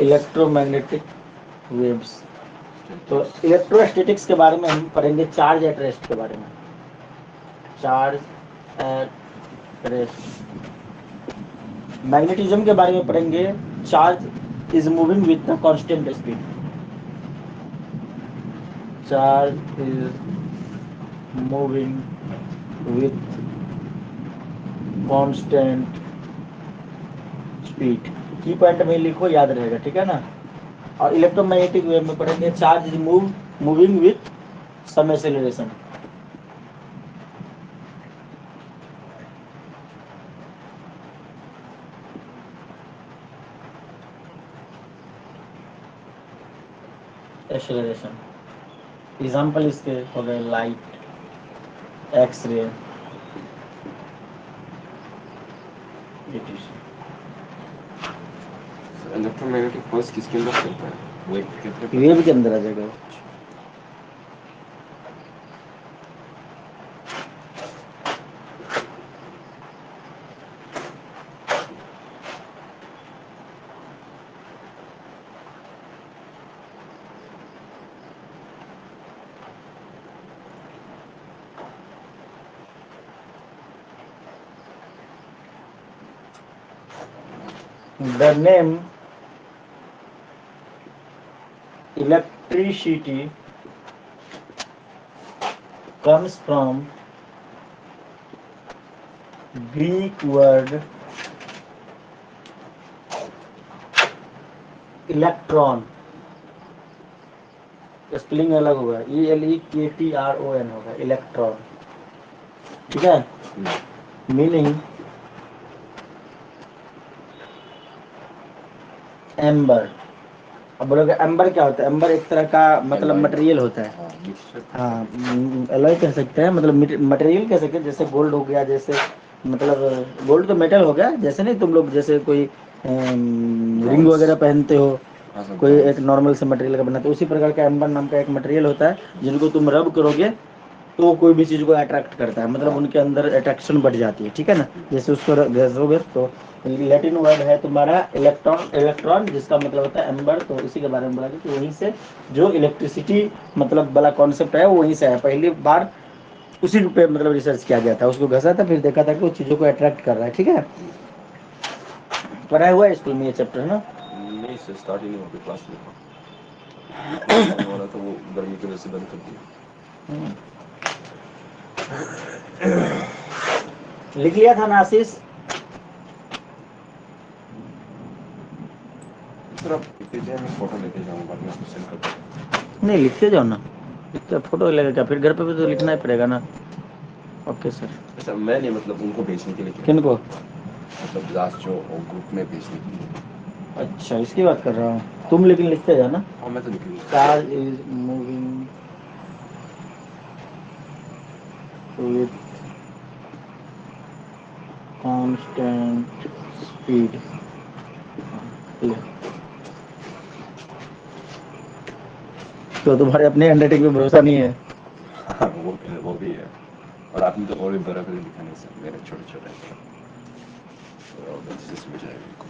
Electromagnetic waves. तो electrostatics के बारे में हम पढ़ेंगे, चार्ज एट रेस्ट के बारे में। Charge at rest. मैग्नेटिज्म के बारे में पढ़ेंगे, charge is moving with the constant speed. Charge is moving with constant speed. की पॉइंट में लिखो, याद रहेगा, ठीक है ना। और इलेक्ट्रोमैग्नेटिक वेव में पढ़ेंगे, charge is moving with some acceleration. Acceleration example इसके हो गए, लाइट, एक्सरे, इलेक्ट्रोमैग्नेटिक फोर्स किसके अंदर चलता है? वेव के अंदर आ जाएगा। The name electricity comes from Greek word electron. Spelling अलग होगा, ELEKTRON होगा, इलेक्ट्रॉन, ठीक है। Meaning amber. अब बोलोगे एम्बर क्या होता है? एम्बर एक तरह का मतलब मटेरियल होता है। हाँ, अलॉय कह सकते हैं, मतलब मटेरियल कह सकते हैं। जैसे गोल्ड हो गया, जैसे मतलब गोल्ड तो मेटल हो गया, जैसे नहीं तुम लोग जैसे कोई रिंग वगैरह पहनते हो, कोई एक नॉर्मल से मटेरियल का बना, तो उसी प्रकार का एम्बर नाम का एक मटेरियल होता है, जिनको तुम रब करोगे तो कोई भी चीज को अट्रैक्ट करता है, मतलब उनके अंदर अट्रैक्शन बढ़ जाती है, ठीक है ना। जैसे उसको घसोगे तो लैटिन वर्ड है तुम्हारा इलेक्ट्रॉन, इलेक्ट्रॉन जिसका मतलब होता है एम्बर। तो इसी के बारे में बोला कि वहीं से जो इलेक्ट्रिसिटी मतलब वाला कॉन्सेप्ट है वो वहीं से है। पहली बार उसी पे मतलब रिसर्च किया गया था, उसको घसा था, फिर देखा था कि वो चीजों को अट्रैक्ट कर रहा है, ठीक है। पढ़ाया हुआ है स्कूल में ये चैप्टर, है ना? नहीं सर, स्टार्टिंग में वहाँ क्लास में था वाला, तो वो गर्मी की वजह से बंद कर दिया। लिख लिया था ना आशीष? सर आप मैं फोटो लेके जाऊँगा, बाद में आपको सेंड कर दूँगा। नहीं, लिखते जाओ ना, लिखते फोटो लगेगा क्या? फिर घर पे भी तो लिखना ही पड़ेगा ना। Okay sir. अच्छा, मैं नहीं, मतलब उनको भेजने के लिए। किनको? मतलब लास्ट जो ग्रुप में भेजने के लिए। अच्छा, इसकी बात कर रहा हूँ। तुम लेकिन लिखते जाना। हाँ, मैं तो लिख लूँगा। Charge is moving with constant speed. तो तुम्हारे अपने हैंडराइटिंग पे भरोसा नहीं है? हाँ, वो भी है। और आपने तो और भी बड़ा कर लिखा नहीं सर, मेरे छोटे छोटे तो अच्छे से समझ आएगा इनको।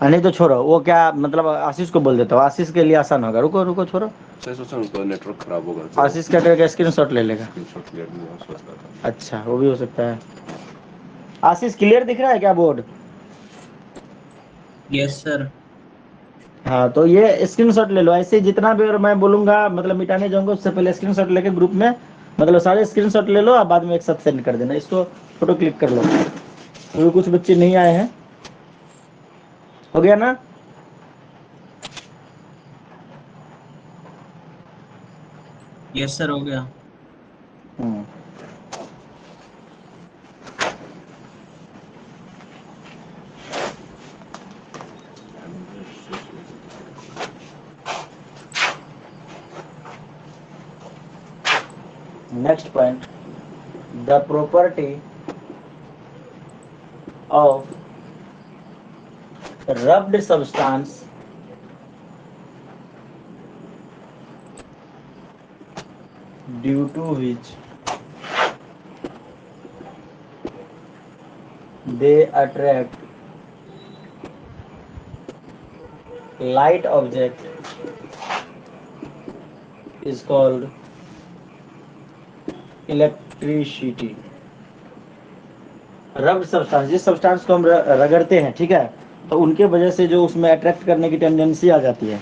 नहीं तो छोड़ो, वो क्या मतलब आशीष को बोल देता हूँ, आशीष के लिए आसान होगा। रुको रुको, छोड़ो। सर सोचा उनका नेटवर्क खराब होगा तो आशीष क्या करेगा, स्क्रीनशॉट ले लेगा। स्क्रीनशॉट क्लियर नहीं हुआ, सोच रहा था। अच्छा, वो भी हो सकता है। आशीष क्लियर दिख रहा है क्या बोर्ड? Yes sir. हाँ, तो ये स्क्रीनशॉट ले लो। ऐसे जितना भी मैं बोलूंगा मतलब मिटाने जाऊंगा उससे पहले स्क्रीनशॉट लेके ग्रुप में मतलब सारे स्क्रीनशॉट ले लो और बाद में एक साथ सेंड कर देना। इसको फोटो क्लिक कर लो, क्योंकि कुछ बच्चे नहीं आए हैं। हो गया ना? यस सर, हो गया। Next point, the property of rubbed substance due to which they attract light object is called electricity. Rubbed substance, जिस सब्सटेंस को हम रगड़ते हैं, ठीक है, तो उनके वजह से जो उसमें अट्रैक्ट करने की टेंडेंसी आ जाती है,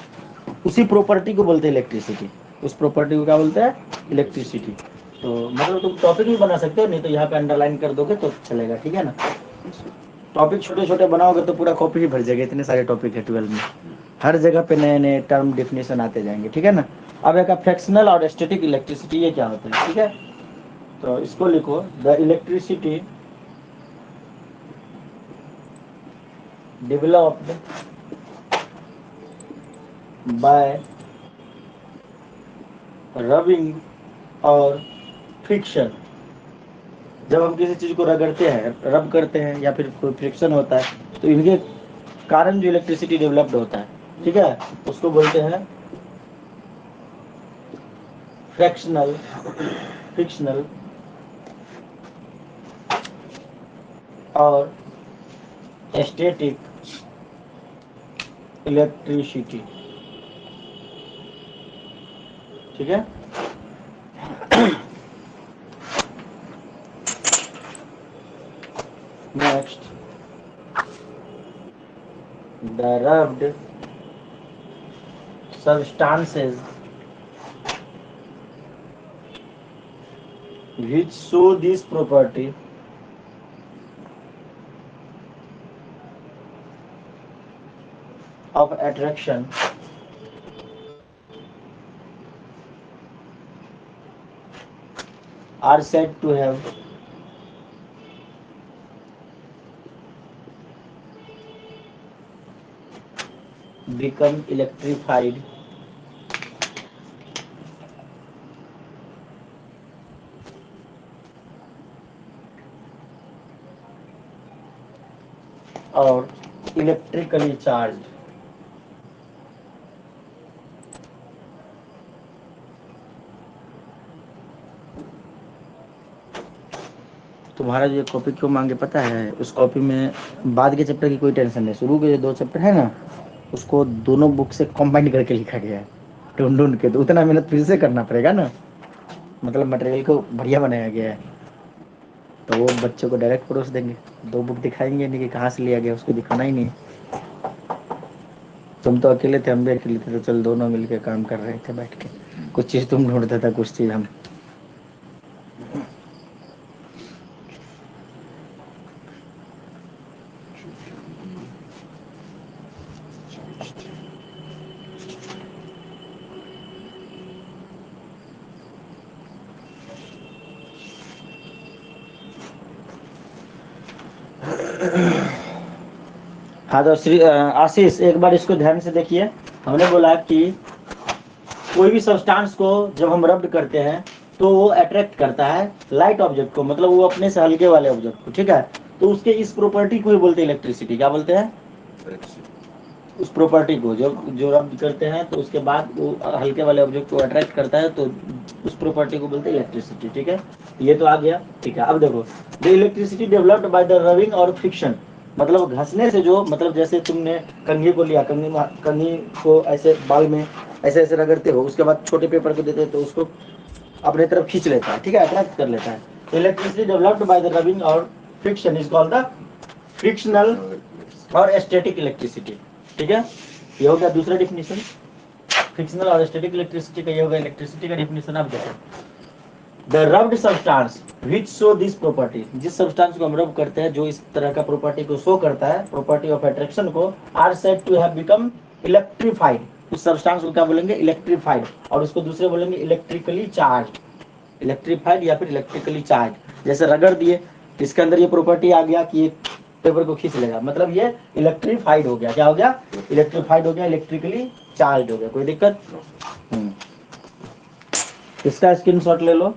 उसी प्रॉपर्टी को बोलते हैं इलेक्ट्रिसिटी। उस प्रॉपर्टी को क्या बोलते हैं? इलेक्ट्रिसिटी। तो मतलब तुम टॉपिक भी बना सकते हो, नहीं तो यहाँ पे अंडरलाइन कर दोगे तो चलेगा, ठीक है ना। टॉपिक छोटे छोटे बनाओगे तो पूरा कॉपी ही भर जाएगा, इतने सारे टॉपिक है 12 में, हर जगह पे नए नए टर्म डेफिनेशन आते जाएंगे, ठीक है ना। अब एक फ्रैक्शनल और स्टैटिक इलेक्ट्रिसिटी, ये क्या होता है, ठीक है। तो इसको लिखो, the electricity developed bye rubbing और फ्रिक्शन। जब हम किसी चीज को रगड़ते हैं, रब करते हैं, या फिर कोई फ्रिक्शन होता है, तो इनके कारण जो इलेक्ट्रिसिटी डेवलप्ड होता है, ठीक है, उसको बोलते हैं फ्रैक्शनल फ्रिक्शनल और स्टैटिक इलेक्ट्रिसिटी, ठीक है। Next, the rubbed substances which show this property of attraction are said to have become electrified और इलेक्ट्रिकली चार्ज। तुम्हारा जो कॉपी क्यों मांगे पता है? उस कॉपी में बाद के चैप्टर की कोई टेंशन नहीं, शुरू के जो 2 चैप्टर है ना, उसको दोनों बुक से कंबाइन करके लिखा गया है, ढूंढ ढूंढ के। तो उतना मेहनत फिर से करना पड़ेगा ना, मतलब मटेरियल को बढ़िया बनाया गया है। तो वो बच्चों को डायरेक्ट परोस देंगे, 2 बुक दिखाएंगे नहीं कि कहाँ से लिया गया, उसको दिखाना ही नहीं। तुम तो अकेले थे, हम भी अकेले थे, तो चल दोनों मिलके काम कर रहे थे बैठ के। कुछ चीज तुम ढूंढता था, कुछ चीज हम। हाँ तो आशीष, एक बार इसको ध्यान से देखिए। हमने बोला कि कोई भी सब्सटेंस को जब हम रब्ड करते हैं तो वो अट्रैक्ट करता है लाइट ऑब्जेक्ट को, मतलब वो अपने से हल्के वाले ऑब्जेक्ट को, ठीक है। तो उसके इस प्रॉपर्टी को ही बोलते हैं इलेक्ट्रिसिटी। क्या बोलते हैं? उस प्रॉपर्टी को जो रब्ड करते हैं तो उसके बाद वो हल्के वाले ऑब्जेक्ट को अट्रैक्ट करता है, तो उस प्रॉपर्टी को बोलते हैं इलेक्ट्रिसिटी, ठीक है। ये तो आ गया, ठीक है। अब देखो, the electricity developed by the rubbing और फ्रिक्शन, मतलब घसने से जो, मतलब जैसे तुमने कंघी को लिया, कंघी को ऐसे बाल में ऐसे ऐसे रगड़ते हो, उसके बाद छोटे पेपर को देते हो तो उसको अपने तरफ खींच लेता है, ठीक है, अट्रैक्ट कर लेता है। तो electricity developed by the rubbing और friction is called the frictional और स्टैटिक इलेक्ट्रिसिटी, ठीक है। ये हो गया दूसरा डिफिनेशन, फ्रिक्शनल और स्टैटिक इलेक्ट्रिसिटी का। ये हो गया इलेक्ट्रिसिटी का डिफिनेशन। अब देखो, the rubbed substance which show this property, जिस सब्सटेंस को हम रब करते हैं जो इस तरह का प्रॉपर्टी को शो करता है, प्रॉपर्टी ऑफ अट्रैक्शन को, are said to have become electrified. उस सब्सटेंस को क्या बोलेंगे? इलेक्ट्रीफाइड। और उसको दूसरे बोलेंगे इलेक्ट्रिकली चार्ज, इलेक्ट्रीफाइड या फिर इलेक्ट्रिकली चार्ज। जैसे रगड़ दिए, इसके अंदर ये प्रॉपर्टी आ गया कि ये पेपर को खींच लेगा, मतलब ये इलेक्ट्रीफाइड हो गया। क्या हो गया? इलेक्ट्रीफाइड हो गया, इलेक्ट्रिकली चार्ज हो गया। कोई दिक्कत? इसका स्क्रीनशॉट ले लो।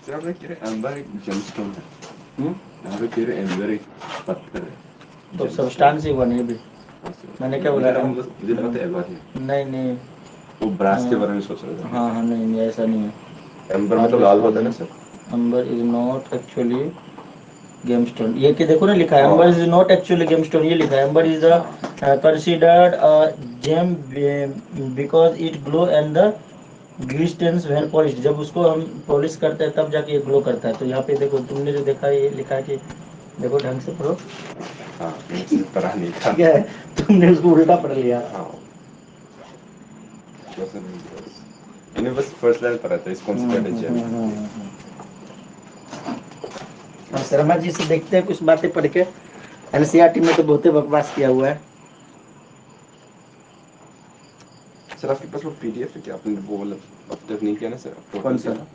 यहाँ पे अंदर एक जेमस्टोन है, यहाँ पे अंदर एक पत्थर है, तो सब्सटेंस ही बने भी। मैंने क्या बोला? मुझे लगा था एम्बर है। नहीं नहीं, वो ब्रास के बारे में सोच रहा था। हाँ हाँ, नहीं नहीं, ऐसा नहीं है। एम्बर में तो लाल होता है ना sir. Amber is not actually gemstone, ये कि देखो ना लिखा है amber is not actually gemstone, ये लिखा है amber is considered a gem because it glow and the glistens when polished, जब उसको हम पॉलिश करते हैं तब जाके ये ग्लो करता है। तो यहाँ पे देखो तुमने जो देखा ये लिखा है कि देखो ढंग से पढ़ो। हाँ, मुझे पढ़ा नहीं था। ठीक है, तुमने उसको उल्टा पढ़ लिया। हाँ, मैंने बस फर्स्ट लाइन पढ़ा था, इस कंसीडर्ड जेम। हम शर्मा जी से देखते हैं कुछ बातें पढ़ के, एनसीईआरटी में तो बहुते बकवास किया हुआ है। सर आपके पास वो पीडीएफ है क्या? आपने वो मतलब अपलोड नहीं किया ना सर? अपलोड कौन नहीं किया सा? ना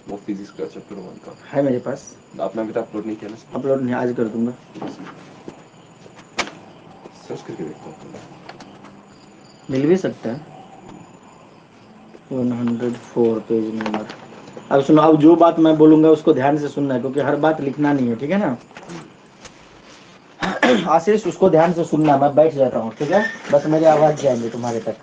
वो फिजिक्स का चैप्टर 1 का? है मेरे पास। आपने अभी तक अपलोड नहीं किया ना सर? अपलोड नहीं, आज कर दूंगा। सर्च करके देखता हूँ। मिल भी सकता है। 104 पेज नंबर। अब सुनो, अब जो बात मैं बोलूंगा उसको ध्यान से सुनना है, क्योंकि हर बात लिखना नहीं है, ठीक है ना। आशीष उसको ध्यान से सुनना, मैं बैठ जाता हूँ, ठीक है, बस मेरी आवाज जाएंगे तुम्हारे तक।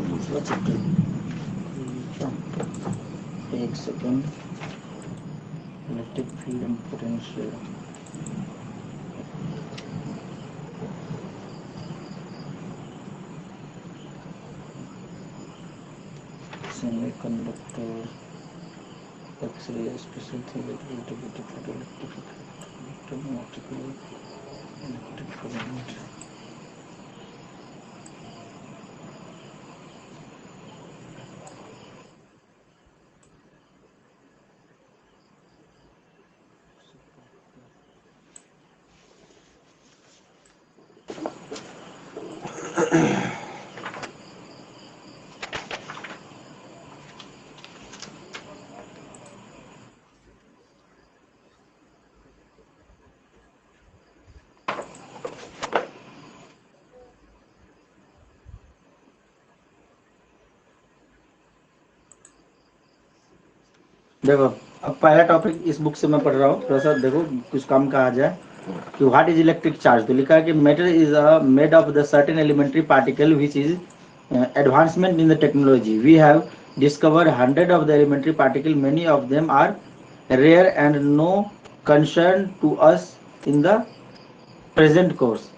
दूसरा चैप्टर, एक second, electric field and potential. Semiconductor, X-ray, special theoretical, photoelectric, optical, electric current. देखो, अब पहला टॉपिक इस बुक से मैं पढ़ रहा हूँ, थोड़ा सा देखो कुछ काम का आ जाए कि व्हाट इज इलेक्ट्रिक चार्ज। तो लिखा है कि matter is made of the certain elementary particle which is advancement in the technology. We have discovered 100 of the elementary particle, many of them are rare and no concern to us in the present course.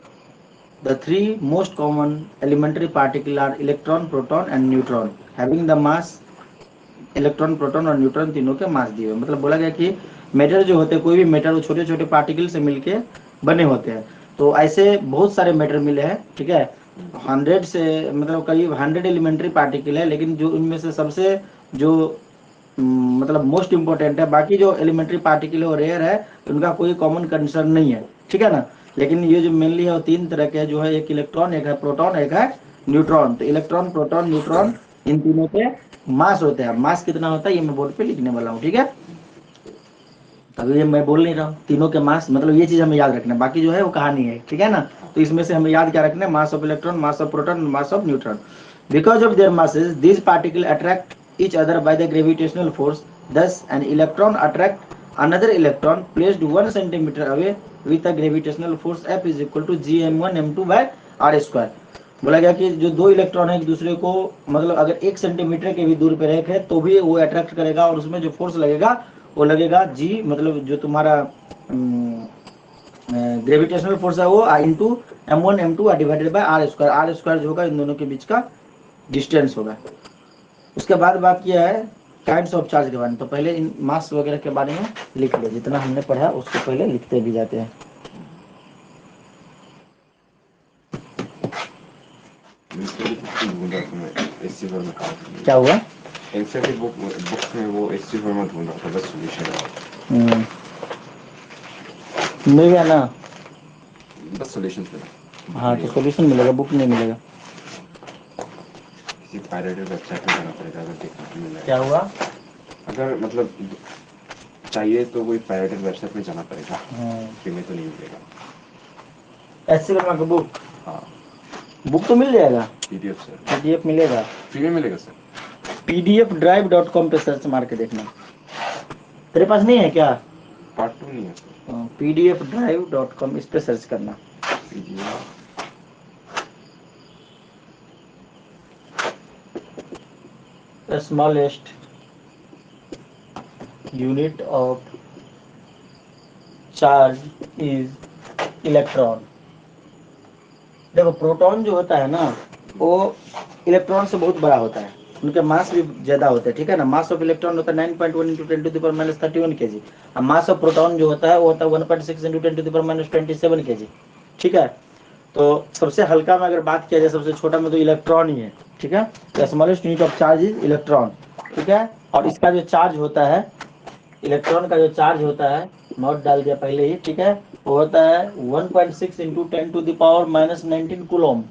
The three most common elementary particles are electron, proton and neutron, having the mass, electron, proton और neutron तीनों के मास दिए हुए। मतलब बोला गया कि matter जो होते हैं, कोई भी मैटर वो छोटे छोटे पार्टिकल से मिलके बने होते हैं। तो ऐसे बहुत सारे मैटर मिले हैं, ठीक है, 100 से मतलब करीब 100 एलिमेंट्री पार्टिकल है, लेकिन जो उनमें से सबसे जो मतलब मोस्ट इंपॉर्टेंट है, बाकी जो एलिमेंट्री पार्टिकल है वो रेयर है, उनका कोई कॉमन कंसर्न नहीं है, ठीक है ना। लेकिन ये जो मेनली है वो तीन तरह के, जो है एक इलेक्ट्रॉन, एक है प्रोटॉन, एक है न्यूट्रॉन। तो इलेक्ट्रॉन, प्रोटॉन, न्यूट्रॉन, इन तीनों के मास होते हैं। मास कितना होता है ये मैं बोर्ड पे लिखने वाला हूँ, ठीक है। अभी ये मैं बोल नहीं रहा हूँ, तीनों के मास, मतलब ये चीज हमें याद रखना है, बाकी जो है वो कहानी है, ठीक है ना। तो इसमें से हमें याद क्या रखना है, mass of electron, mass of proton, mass of neutron. Because of their masses these particles attract each other by the gravitational force, thus an electron attract another electron placed 1 centimeter away with a gravitational force F is equal to gm1 m2 by r square। बोला गया कि जो दो electron है एक दूसरे को, मतलब अगर 1 सेंटीमीटर के भी दूर पे रखे तो भी वो अट्रैक्ट करेगा, और उसमें जो फोर्स लगेगा वो लगेगा जी, मतलब जो तुम्हारा ग्रेविटेशनल फोर्स है वो into m1 m2 divided by r square. R square जो होगा इन दोनों के बीच का डिस्टेंस होगा। उसके बाद बात किया है काइंड्स ऑफ चार्ज के बारे में। तो पहले इन मास वगैरह के बारे में लिख लो, जितना हमने पढ़ा उसको पहले लिखते भी जाते हैं। क्या हुआ? एनसीईआरटी बुक्स में वो एससी फॉर्मेट ढूंढ रहा था, बस सॉल्यूशन मिल गया ना? बस सॉल्यूशन मिला। हाँ तो सॉल्यूशन मिलेगा, बुक नहीं मिलेगा। किसी पायरेटेड वेबसाइट में जाना पड़ेगा अगर देखना तो मिलेगा। क्या हुआ? अगर मतलब चाहिए तो कोई पायरेटेड वेबसाइट में जाना पड़ेगा, हाँ फ्री में तो नहीं मिलेगा। एससी वर्मा का बुक, हाँ बुक तो मिल जाएगा, PDF सर, पीडीएफ मिलेगा, फ्री में मिलेगा सर। pdfdrive.com पे सर्च मार के देखना। तेरे पास नहीं है क्या? पार्ट 2 नहीं है सर। pdfdrive.com इस पे सर्च करना। PDF smallest unit of charge is electron. देखो प्रोटॉन जो होता है ना वो इलेक्ट्रॉन से बहुत बड़ा होता है, उनके मास भी ज्यादा होते हैं, ठीक है ना। मास ऑफ इलेक्ट्रॉन होता है 9.1 इंटू 10⁻³ kg, और मास ऑफ प्रोटॉन जो होता है वो होता है 1.6 इंटू 10⁻27 kg, ठीक है। तो सबसे हल्का में अगर बात किया जाए सबसे छोटा में तो इलेक्ट्रॉन ही है, ठीक है। तो smallest unit of charge is electron, ठीक है। और इसका जो चार्ज होता है, इलेक्ट्रॉन का जो चार्ज होता है, नोट डाल दिया पहले ही, ठीक है, वो होता है 1.6 इंटू 10⁻⁻19 कूलम,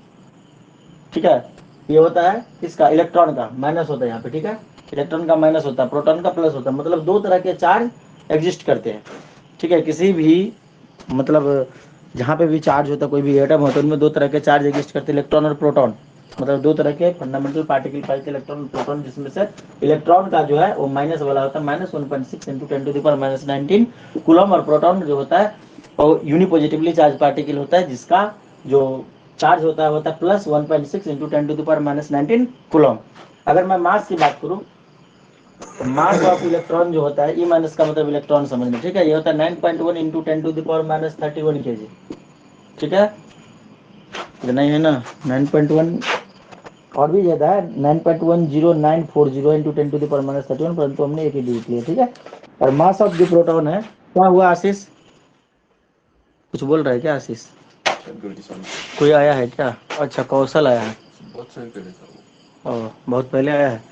ठीक है। ये होता है इसका इलेक्ट्रॉन का माइनस होता है यहाँ पे, ठीक है। इलेक्ट्रॉन का माइनस होता है, प्रोटॉन का प्लस होता है, मतलब दो तरह के चार्ज एग्जिस्ट करते हैं, ठीक है। किसी भी मतलब जहाँ पे भी चार्ज होता है, कोई भी एटम होता है, उनमें दो तरह के चार्ज एग्जिस्ट करते हैं, इलेक्ट्रॉन और प्रोटॉन, मतलब दो तरह के फंडामेंटल पार्टिकल पाए थे, इलेक्ट्रॉन और प्रोटॉन, जिसमें से इलेक्ट्रॉन का जो है वो माइनस वाला होता है, -1.6 इंटू 10⁻⁻19 कूलम, और प्रोटॉन जो होता है वो यूनिपॉजिटिवली चार्ज पार्टिकल होता है, जिसका जो चार्ज होता है +1.6 इंटू 10⁻⁻19 कूलम। अगर मैं मास की बात करूँ तो मास ऑफ इलेक्ट्रॉन जो होता है, ई माइनस का मतलब इलेक्ट्रॉन समझ में, ठीक है। ये होता है 9.1 इंटू 10⁻31 kg, ठीक है। इतना ही है ना, 9.1 और भी ज्यादा है, 9.10940 इंटू 10⁻31, परंतु हमने एक ही डिजिट लिया, ठीक है। और मास ऑफ जो प्रोटॉन है, क्या हुआ आशीष, कुछ बोल रहा है क्या आशीष? कोई आया है क्या? अच्छा कौशल आया है, बहुत साल पहले था वो। बहुत पहले आया है।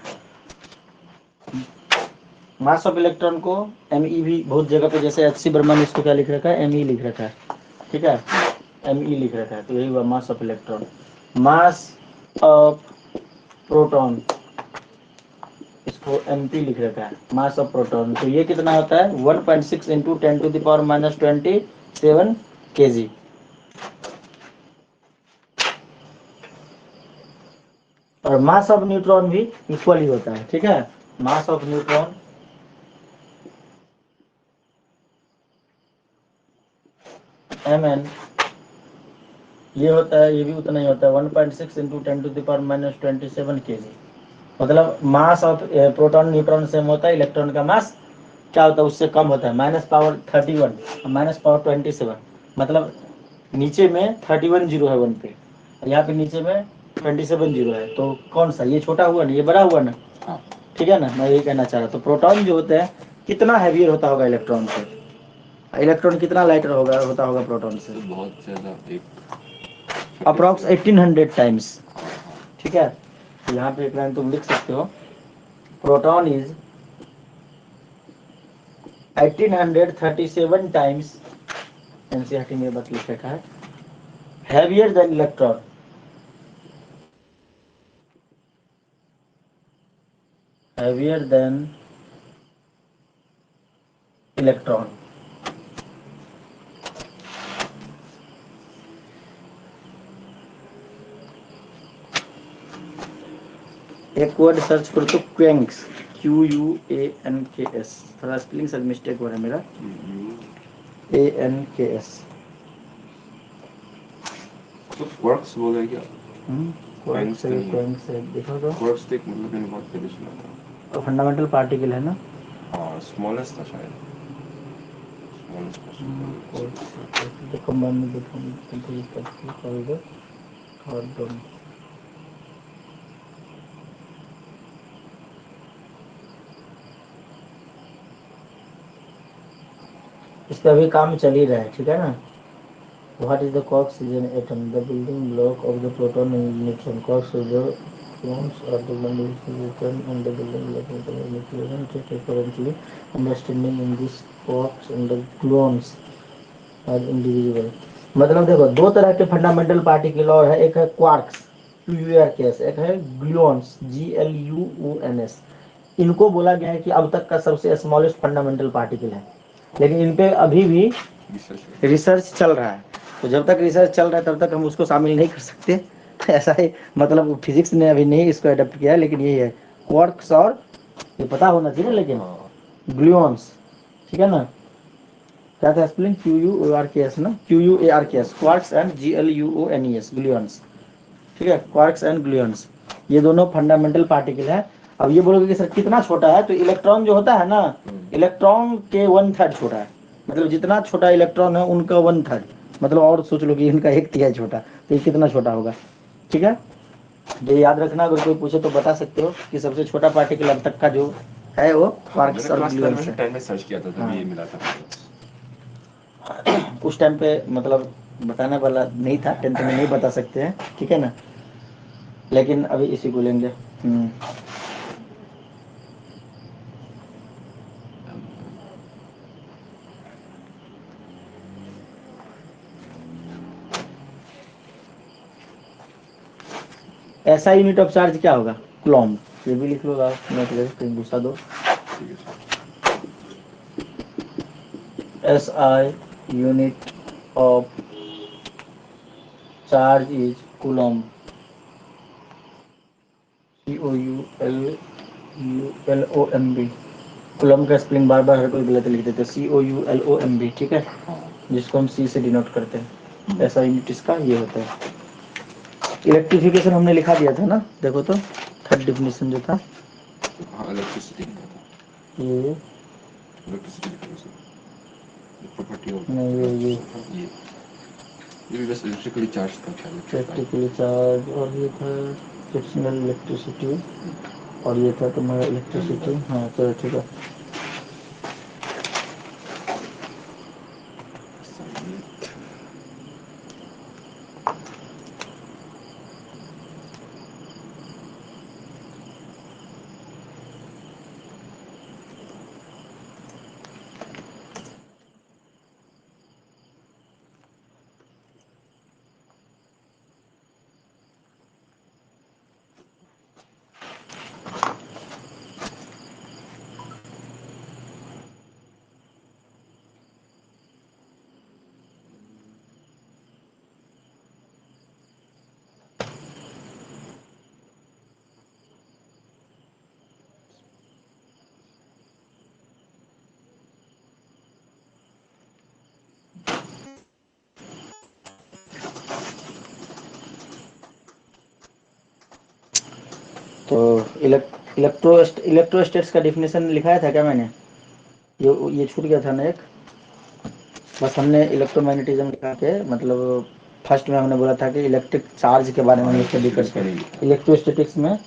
मास ऑफ इलेक्ट्रॉन को एमई भी बहुत जगह पे, जैसे एचसी वर्मा ने इसको क्या लिख रखा है, एमई लिख रखा है, ठीक है, एमई लिख रखा है, तो यही हुआ mass of electron. Mass of proton इसको एमपी लिख रखा है, मास ऑफ प्रोटॉन, तो ये कितना होता है 1.6 इंटू 10⁻⁻27 kg। और मास ऑफ न्यूट्रॉन भी इक्वल ही होता है, ठीक है। मास ऑफ न्यूट्रॉन mn ये होता है, ये भी उतना ही होता है 1.6 इंटू 10⁻⁻27 kg। मतलब mass of proton neutron same होता है, इलेक्ट्रॉन का मास क्या होता है उससे कम होता है, -31 -27, मतलब नीचे में 31 जीरो है 1 पे, यहाँ पे नीचे में 27 जीरो है, तो कौन सा, ये छोटा हुआ ना, ये बड़ा हुआ ना, ठीक है ना। मैं यही कहना चाह रहा था, तो प्रोटॉन जो होते हैं कितना हैवियर होता होगा इलेक्ट्रॉन से, इलेक्ट्रॉन कितना लाइटर होता होगा प्रोटॉन से, तो बहुत ज्यादा, एक अप्रॉक्स 1800 टाइम्स, ठीक है। यहाँ पे एक लाइन तुम लिख सकते हो, प्रोटॉन इज 1837 टाइम्स, एनसीईआरटी में बात लिख रखा है, heavier than electron, heavier than electron. एक वर्ड सर्च करो तो क्वेंक्स, QUANKS, थोड़ा स्पेलिंग सर मिस्टेक हो रहा है मेरा, ANKS। तो क्वार्क्स बोला क्या? क्वेंक्स है, क्वेंक्स है, देखो तो क्वार्क्स तो एक मतलब मैंने बहुत पहले सुना था। तो फंडामेंटल पार्टिकल है ना, हाँ स्मॉलेस्ट था शायद, देखो मैंने देखो इस पे अभी काम चल ही रहा है, ठीक है ना। What is the quark is an atom, the building block of the proton and neutron. Quarks are the gluons are the bundles of neutron and the building block of the nucleon. Currently, understanding in these quarks and the gluons are indivisible. मतलब देखो दो तरह के fundamental particle और है, एक है quarks QURKS, एक है ग्लूऑन्स GLUONS। इनको बोला गया है कि अब तक का सबसे स्मॉलेस्ट फंडामेंटल पार्टिकल है, लेकिन इन पे अभी भी रिसर्च चल रहा है। तो जब तक रिसर्च चल रहा है तब तक हम उसको शामिल नहीं कर सकते। ऐसा ही मतलब फिजिक्स ने अभी नहीं इसको अडेप्ट किया है, लेकिन यही है क्वार्क्स और ये पता होना चाहिए, लेकिन ग्लूऑन्स, ठीक है ना। क्या था स्पेलिंग? QUARKS ना, QUARKS, quarks and GLUONES, gluons, ठीक है। क्वार्क्स एंड ग्लूऑन्स ये दोनों फंडामेंटल पार्टिकल है। अब ये बोलोगे कि सर कितना छोटा है, तो इलेक्ट्रॉन जो होता है ना, इलेक्ट्रॉन के 1/3 छोटा है, मतलब जितना छोटा इलेक्ट्रॉन है उनका 1/3, मतलब और सोच लो कि इनका 1/3 छोटा, तो ये कितना छोटा होगा, ठीक है। ये याद रखना, अगर कोई पूछे तो बता सकते हो कि सबसे छोटा पार्टिकल अब तक का जो है वो क्वार्क्स और ग्लूऑन्स है। 10 में सर्च किया था तभी ये मिला था। उस टाइम पे मतलब बताने वाला नहीं था, 10th में नहीं बता सकते हैं, ठीक है ना, लेकिन अभी इसी को लेंगे। ऐसा यूनिट ऑफ चार्ज क्या होगा? कूलॉम्ब। ये भी लिख लो, नोट कहीं दूसरा दो। SI unit of charge is coulomb, COULOMB। Coulomb का स्पेलिंग बार बार हर कोई गलत लिख देते हैं, COULOMB, ठीक है, जिसको हम C से डिनोट करते हैं। ऐसा यूनिट इसका ये होता है। इलेक्ट्रिफिकेशन हमने लिखा दिया था ना, देखो तो थर्ड डिफिनेशन जो था, इलेक्ट्रिसिटी ये प्रॉपर्टी ऑफ नहीं, ये भी बस इलेक्ट्रिकली चार्ज था, इलेक्ट्रिकली चार्ज, और ये था फ्रिक्शनल इलेक्ट्रिसिटी, और ये था तुम्हारा इलेक्ट्रिसिटी। हाँ चलो ठीक है। तो इलेक्ट्रोस्टेट्स का डिफिनेशन लिखाया था क्या मैंने? ये छूट गया था ना एक, बस हमने इलेक्ट्रोमैग्नेटिज्म लिखा के, मतलब फर्स्ट में हमने बोला था कि इलेक्ट्रिक चार्ज के बारे में हम स्टडी करते हैं। इलेक्ट्रोस्टैटिक्स में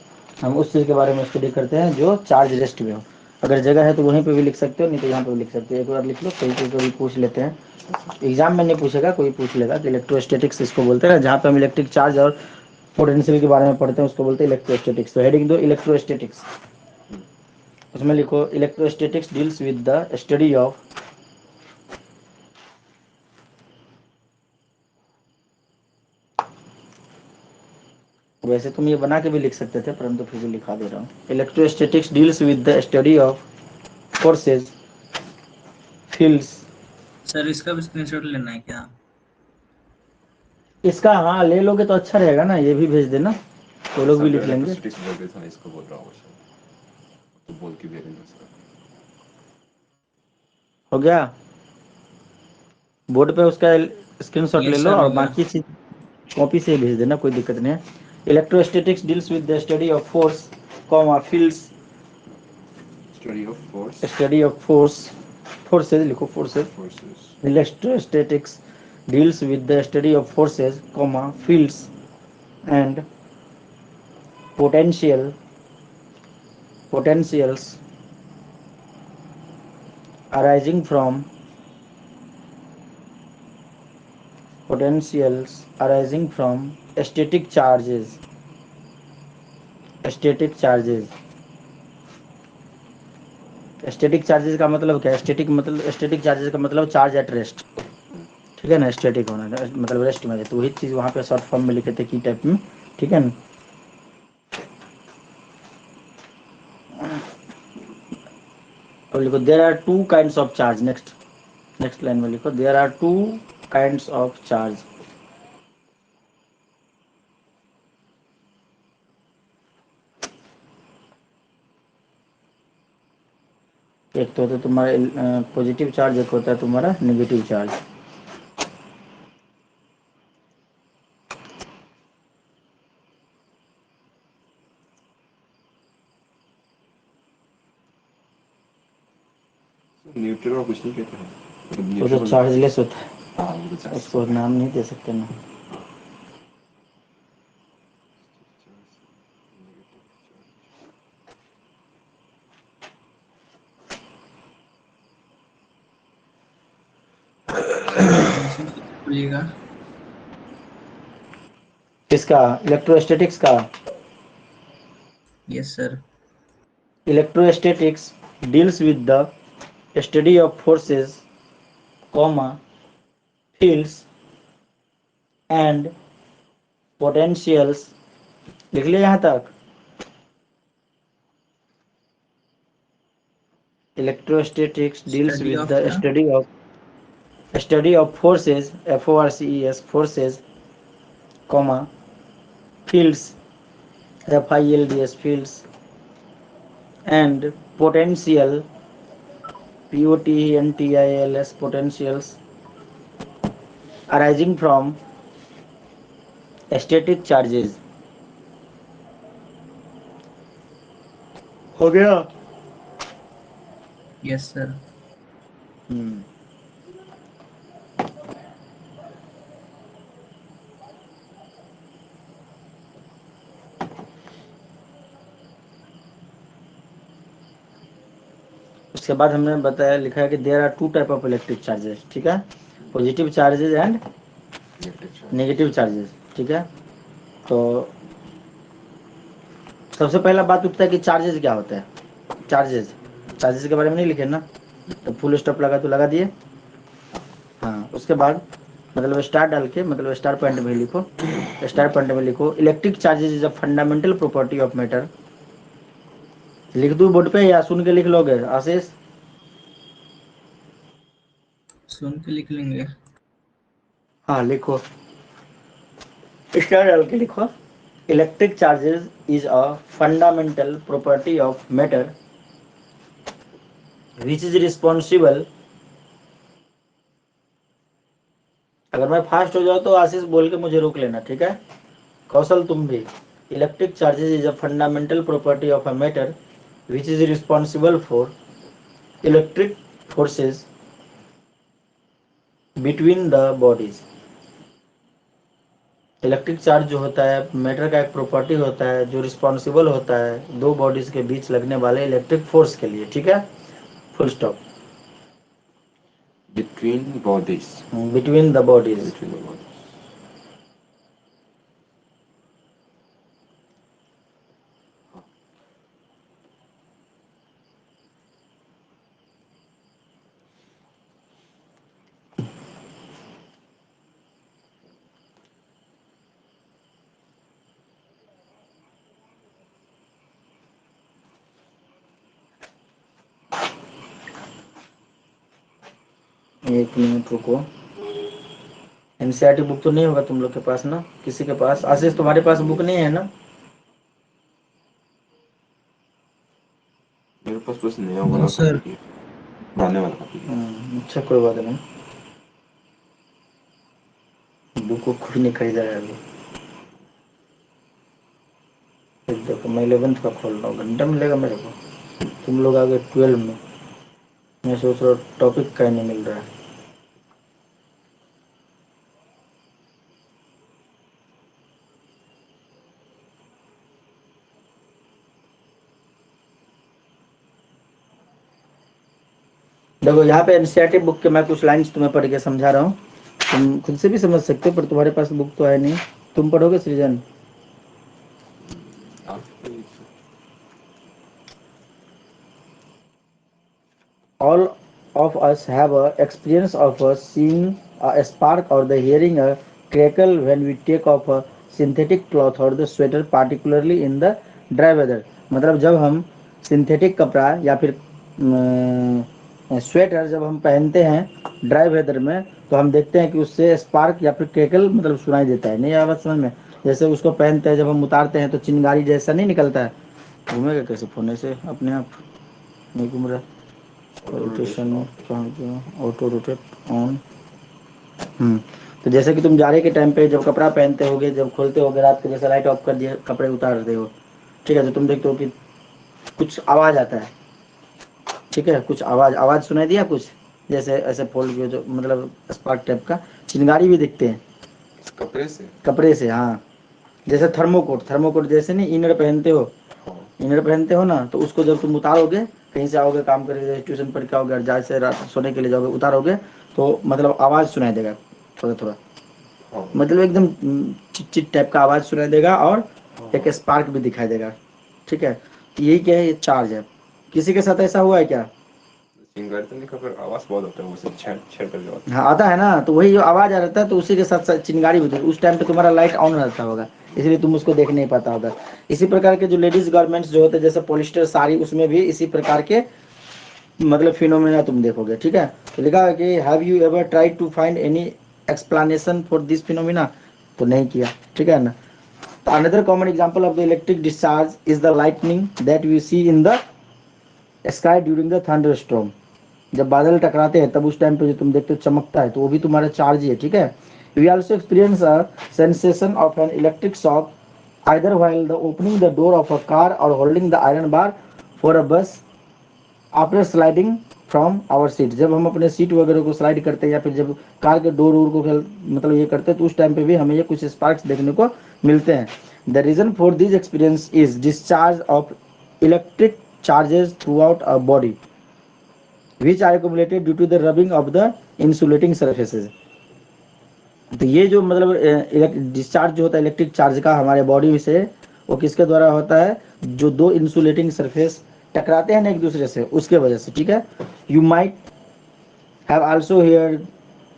हम उस चीज़ के बारे में स्टडी करते हैं जो चार्ज रेस्ट में हो। अगर जगह है तो वहीं पे भी लिख सकते हो, नहीं तो यहाँ पे भी लिख सकते हो। एक बार लिख लो, कहीं पे कभी पूछ लेते हैं, एग्जाम में नहीं पूछेगा, कोई पूछ लेगा कि इलेक्ट्रोस्टैटिक्स इसको बोलते हैं, जहाँ पे हम इलेक्ट्रिक चार्ज और पोटेंशियल के बारे में पढ़ते हैं उसको बोलते हैं इलेक्ट्रोस्टैटिक्स। तो हेडिंग दो इलेक्ट्रोस्टैटिक्स, उसमें लिखो electrostatics deals with the study of वैसे तुम ये बना के भी लिख सकते थे, परंतु फिर भी लिखा दे रहा हूँ। Electrostatics deals with the study of forces, fields. Sir इसका भी स्क्रीनशॉट लेना है क्या? इसका हाँ ले लोगे तो अच्छा रहेगा ना, ये भी भेज देना, तो लोग भी लिख लेंगे। इसको बोल रहा हूँ तो बोल के दे देंगे। हो गया, बोर्ड पे उसका स्क्रीनशॉट ले यस लो सर, और हो गया। बाकी चीज कॉपी से भेज देना, कोई दिक्कत नहीं है। Electrostatics deals with the study of force, fields, study of force, forces लिखो, forces. Electrostatics deals with the study of forces, fields and potentials arising from static charges. Static charges का मतलब क्या है? स्टैटिक चार्जेस का मतलब charge at rest, ठीक है ना। स्टैटिक होना मतलब रेस्ट में है, तो वही चीज़ वहाँ पे शॉर्ट फॉर्म में लिखे थे की टाइप में, ठीक है ना। और लिखो there are two kinds of charge, next line में लिखो there are two kinds of charge. एक तो होता है तुम्हारा पॉजिटिव चार्ज, एक होता है तुम्हारा नेगेटिव चार्ज. न्यूट्रल और कुछ नहीं कहते हैं, मतलब वो तो न्यूट्रल चार्जलेस होता है, हाँ वो तो चार्ज उसको नाम नहीं दे सकते ना. सर डेफिनेशन बोलिएगा. किसका? इलेक्ट्रोस्टैटिक्स का. Yes sir. Electrostatics deals with the study of forces, comma, fields and potentials. लिख लिया यहाँ तक? Electrostatics deals study with of the क्या? study of forces, forces, forces, comma, fields, fields, fields and potential, potentials, potentials arising from static charges. हो गया? Yes sir. उसके बाद हमने बताया, लिखा है कि there are two type of electric charges. ठीक है, positive charges and negative charges. ठीक है, तो सबसे पहला बात उठता है कि चार्जेस क्या होता है. चार्जेस, चार्जेस के बारे में नहीं लिखे ना, तो फुल स्टॉप लगा तो लगा दिए. हाँ, उसके बाद मतलब स्टार डाल के, मतलब स्टार पॉइंट में लिखो. स्टार पॉइंट में लिखो, electric charges is a fundamental property of matter. लिख दूं बोर्ड पे या सुन के लिख लोगे आशीष? सुन के लिख लेंगे. हाँ लिखो, स्टार डाल के लिखो. Electric charges is a fundamental property of matter which is responsible. अगर मैं फास्ट हो जाऊं तो आशीष बोल के मुझे रोक लेना, ठीक है? कौशल तुम भी. Electric charges is a fundamental property of a matter which is responsible for electric forces between the bodies. Electric charge जो होता है मैटर का एक प्रॉपर्टी होता है जो रिस्पॉन्सिबल होता है दो बॉडीज के बीच लगने वाले इलेक्ट्रिक फोर्स के लिए. ठीक है, full stop. between bodies. Between the bodies. Between the bodies. एक मिनट रुको. एनसीईआरटी बुक तो नहीं होगा तुम लोग के पास ना, किसी के पास? आशीष तुम्हारे पास बुक नहीं है ना? मेरे पास बस नया नो वाला सर. कॉपी है, पुराने वाला कॉपी है. अच्छा कोई बात नहीं, बुक को कोई नहीं खरीदा है अभी. देखो मैं 11th का खोल रहा हूँ, घंटा मिलेगा मेरे को. तुम लोग आगे 12 में. मैं सोच रहा हूँ टॉपिक का ही नहीं मिल रहा है. देखो यहाँ पे एनसीईआरटी बुक के मैं कुछ लाइंस तुम्हें पढ़ के समझा रहा हूँ, तुम खुद से भी समझ सकते हो, पर तुम्हारे पास बुक तो है नहीं. तुम पढ़ोगे सृजन? All of us have a experience of seeing a spark or the hearing a crackle when we take off a synthetic cloth or the sweater, particularly in the dry weather. मतलब जब हम synthetic कपड़ा या फिर sweater जब हम पहनते हैं ड्राई वेदर में, तो हम देखते हैं कि उससे स्पार्क या फिर केकल मतलब सुनाई देता है, नहीं आवाज समझ में? जैसे उसको पहनते हैं, जब हम उतारते हैं तो चिंगारी जैसा नहीं निकलता है। घूमेगा कैसे फोन ऐसे अपने आप नहीं घूम रहा। Rotation auto rotate on. तो जैसे कि तुम जाड़े के टाइम पे जब कपड़ा पहनते होगे, जब खोलते होगे रात को, जैसे लाइट ऑफ कर दिए कपड़े उतार रहे हो, ठीक है, तो तुम देखते हो कि कुछ आवाज आता है, ठीक है, कुछ आवाज सुनाई दिया कुछ, जैसे ऐसे फोल्ड किए जो मतलब स्पार्क टाइप का। चिंगारी भी दिखते हैं कपड़े से। हाँ, जैसे थर्मोकोट जैसे नहीं इनर पहनते हो, इनर पहनते हो ना, तो उसको जब तुम उतारोगे, कहीं से आओगे काम करके, ट्यूशन पढ़ के आओगे, जहाँ से रात सोने के लिए जाओगे, उतारोगे तो मतलब आवाज सुनाई देगा थोड़ा थोड़ा, मतलब एकदम चिट चिट टाइप का आवाज सुनाई देगा, और एक स्पार्क भी दिखाई देगा, ठीक है। तो यही क्या है, ये चार्ज है। किसी के साथ ऐसा हुआ है क्या? चिंगारी तो नहीं, पर आवाज बहुत होता है, वो सब छेड़ छेड़ कर जाता है। हाँ आता है ना, तो वही जो आवाज आ रहता है, तो उसी के साथ साथ चिंगारी भी होती है। उस टाइम पे तुम्हारा लाइट ऑन रहता होगा, इसलिए तुम उसको देख नहीं पाता होगा। इसी प्रकार के जो लेडीज गारमेंट्स जो होते हैं, जैसे पॉलिस्टर साड़ी, उसमें भी इसी प्रकार के मतलब फिनोमेना तुम देखोगे, ठीक है। तो लिखा है कि have you ever tried to find any explanation for this phenomena, तो नहीं किया, ठीक है ना। Another common example of the electric discharge is the lightning that we see in the sky during the thunder storm. जब बादल टकराते हैं तब उस टाइम पे जो तुम देखते हो चमकता है, तो वो भी तुम्हारा चार्ज ही है, ठीक है। We also experience a sensation of an electric shock either while the opening the door of a car or holding the iron bar for a bus after sliding from our seat. जब हम अपने seat वगैरह को slide करते हैं, या फिर जब कार के डोर वोर को मतलब ये करते हैं, तो उस टाइम पे भी हमें ये कुछ स्पार्क्स देखने को मिलते हैं। The reason for this experience is discharge of electric charges throughout a body which are accumulated due to the rubbing of the insulating surfaces. तो ये जो मतलब डिस्चार्ज जो होता है इलेक्ट्रिक चार्ज का हमारे बॉडी से, वो किसके द्वारा होता है? जो दो इंसुलेटिंग सरफेस टकराते हैं ना एक दूसरे से, उसके वजह से, ठीक है। You might have also hear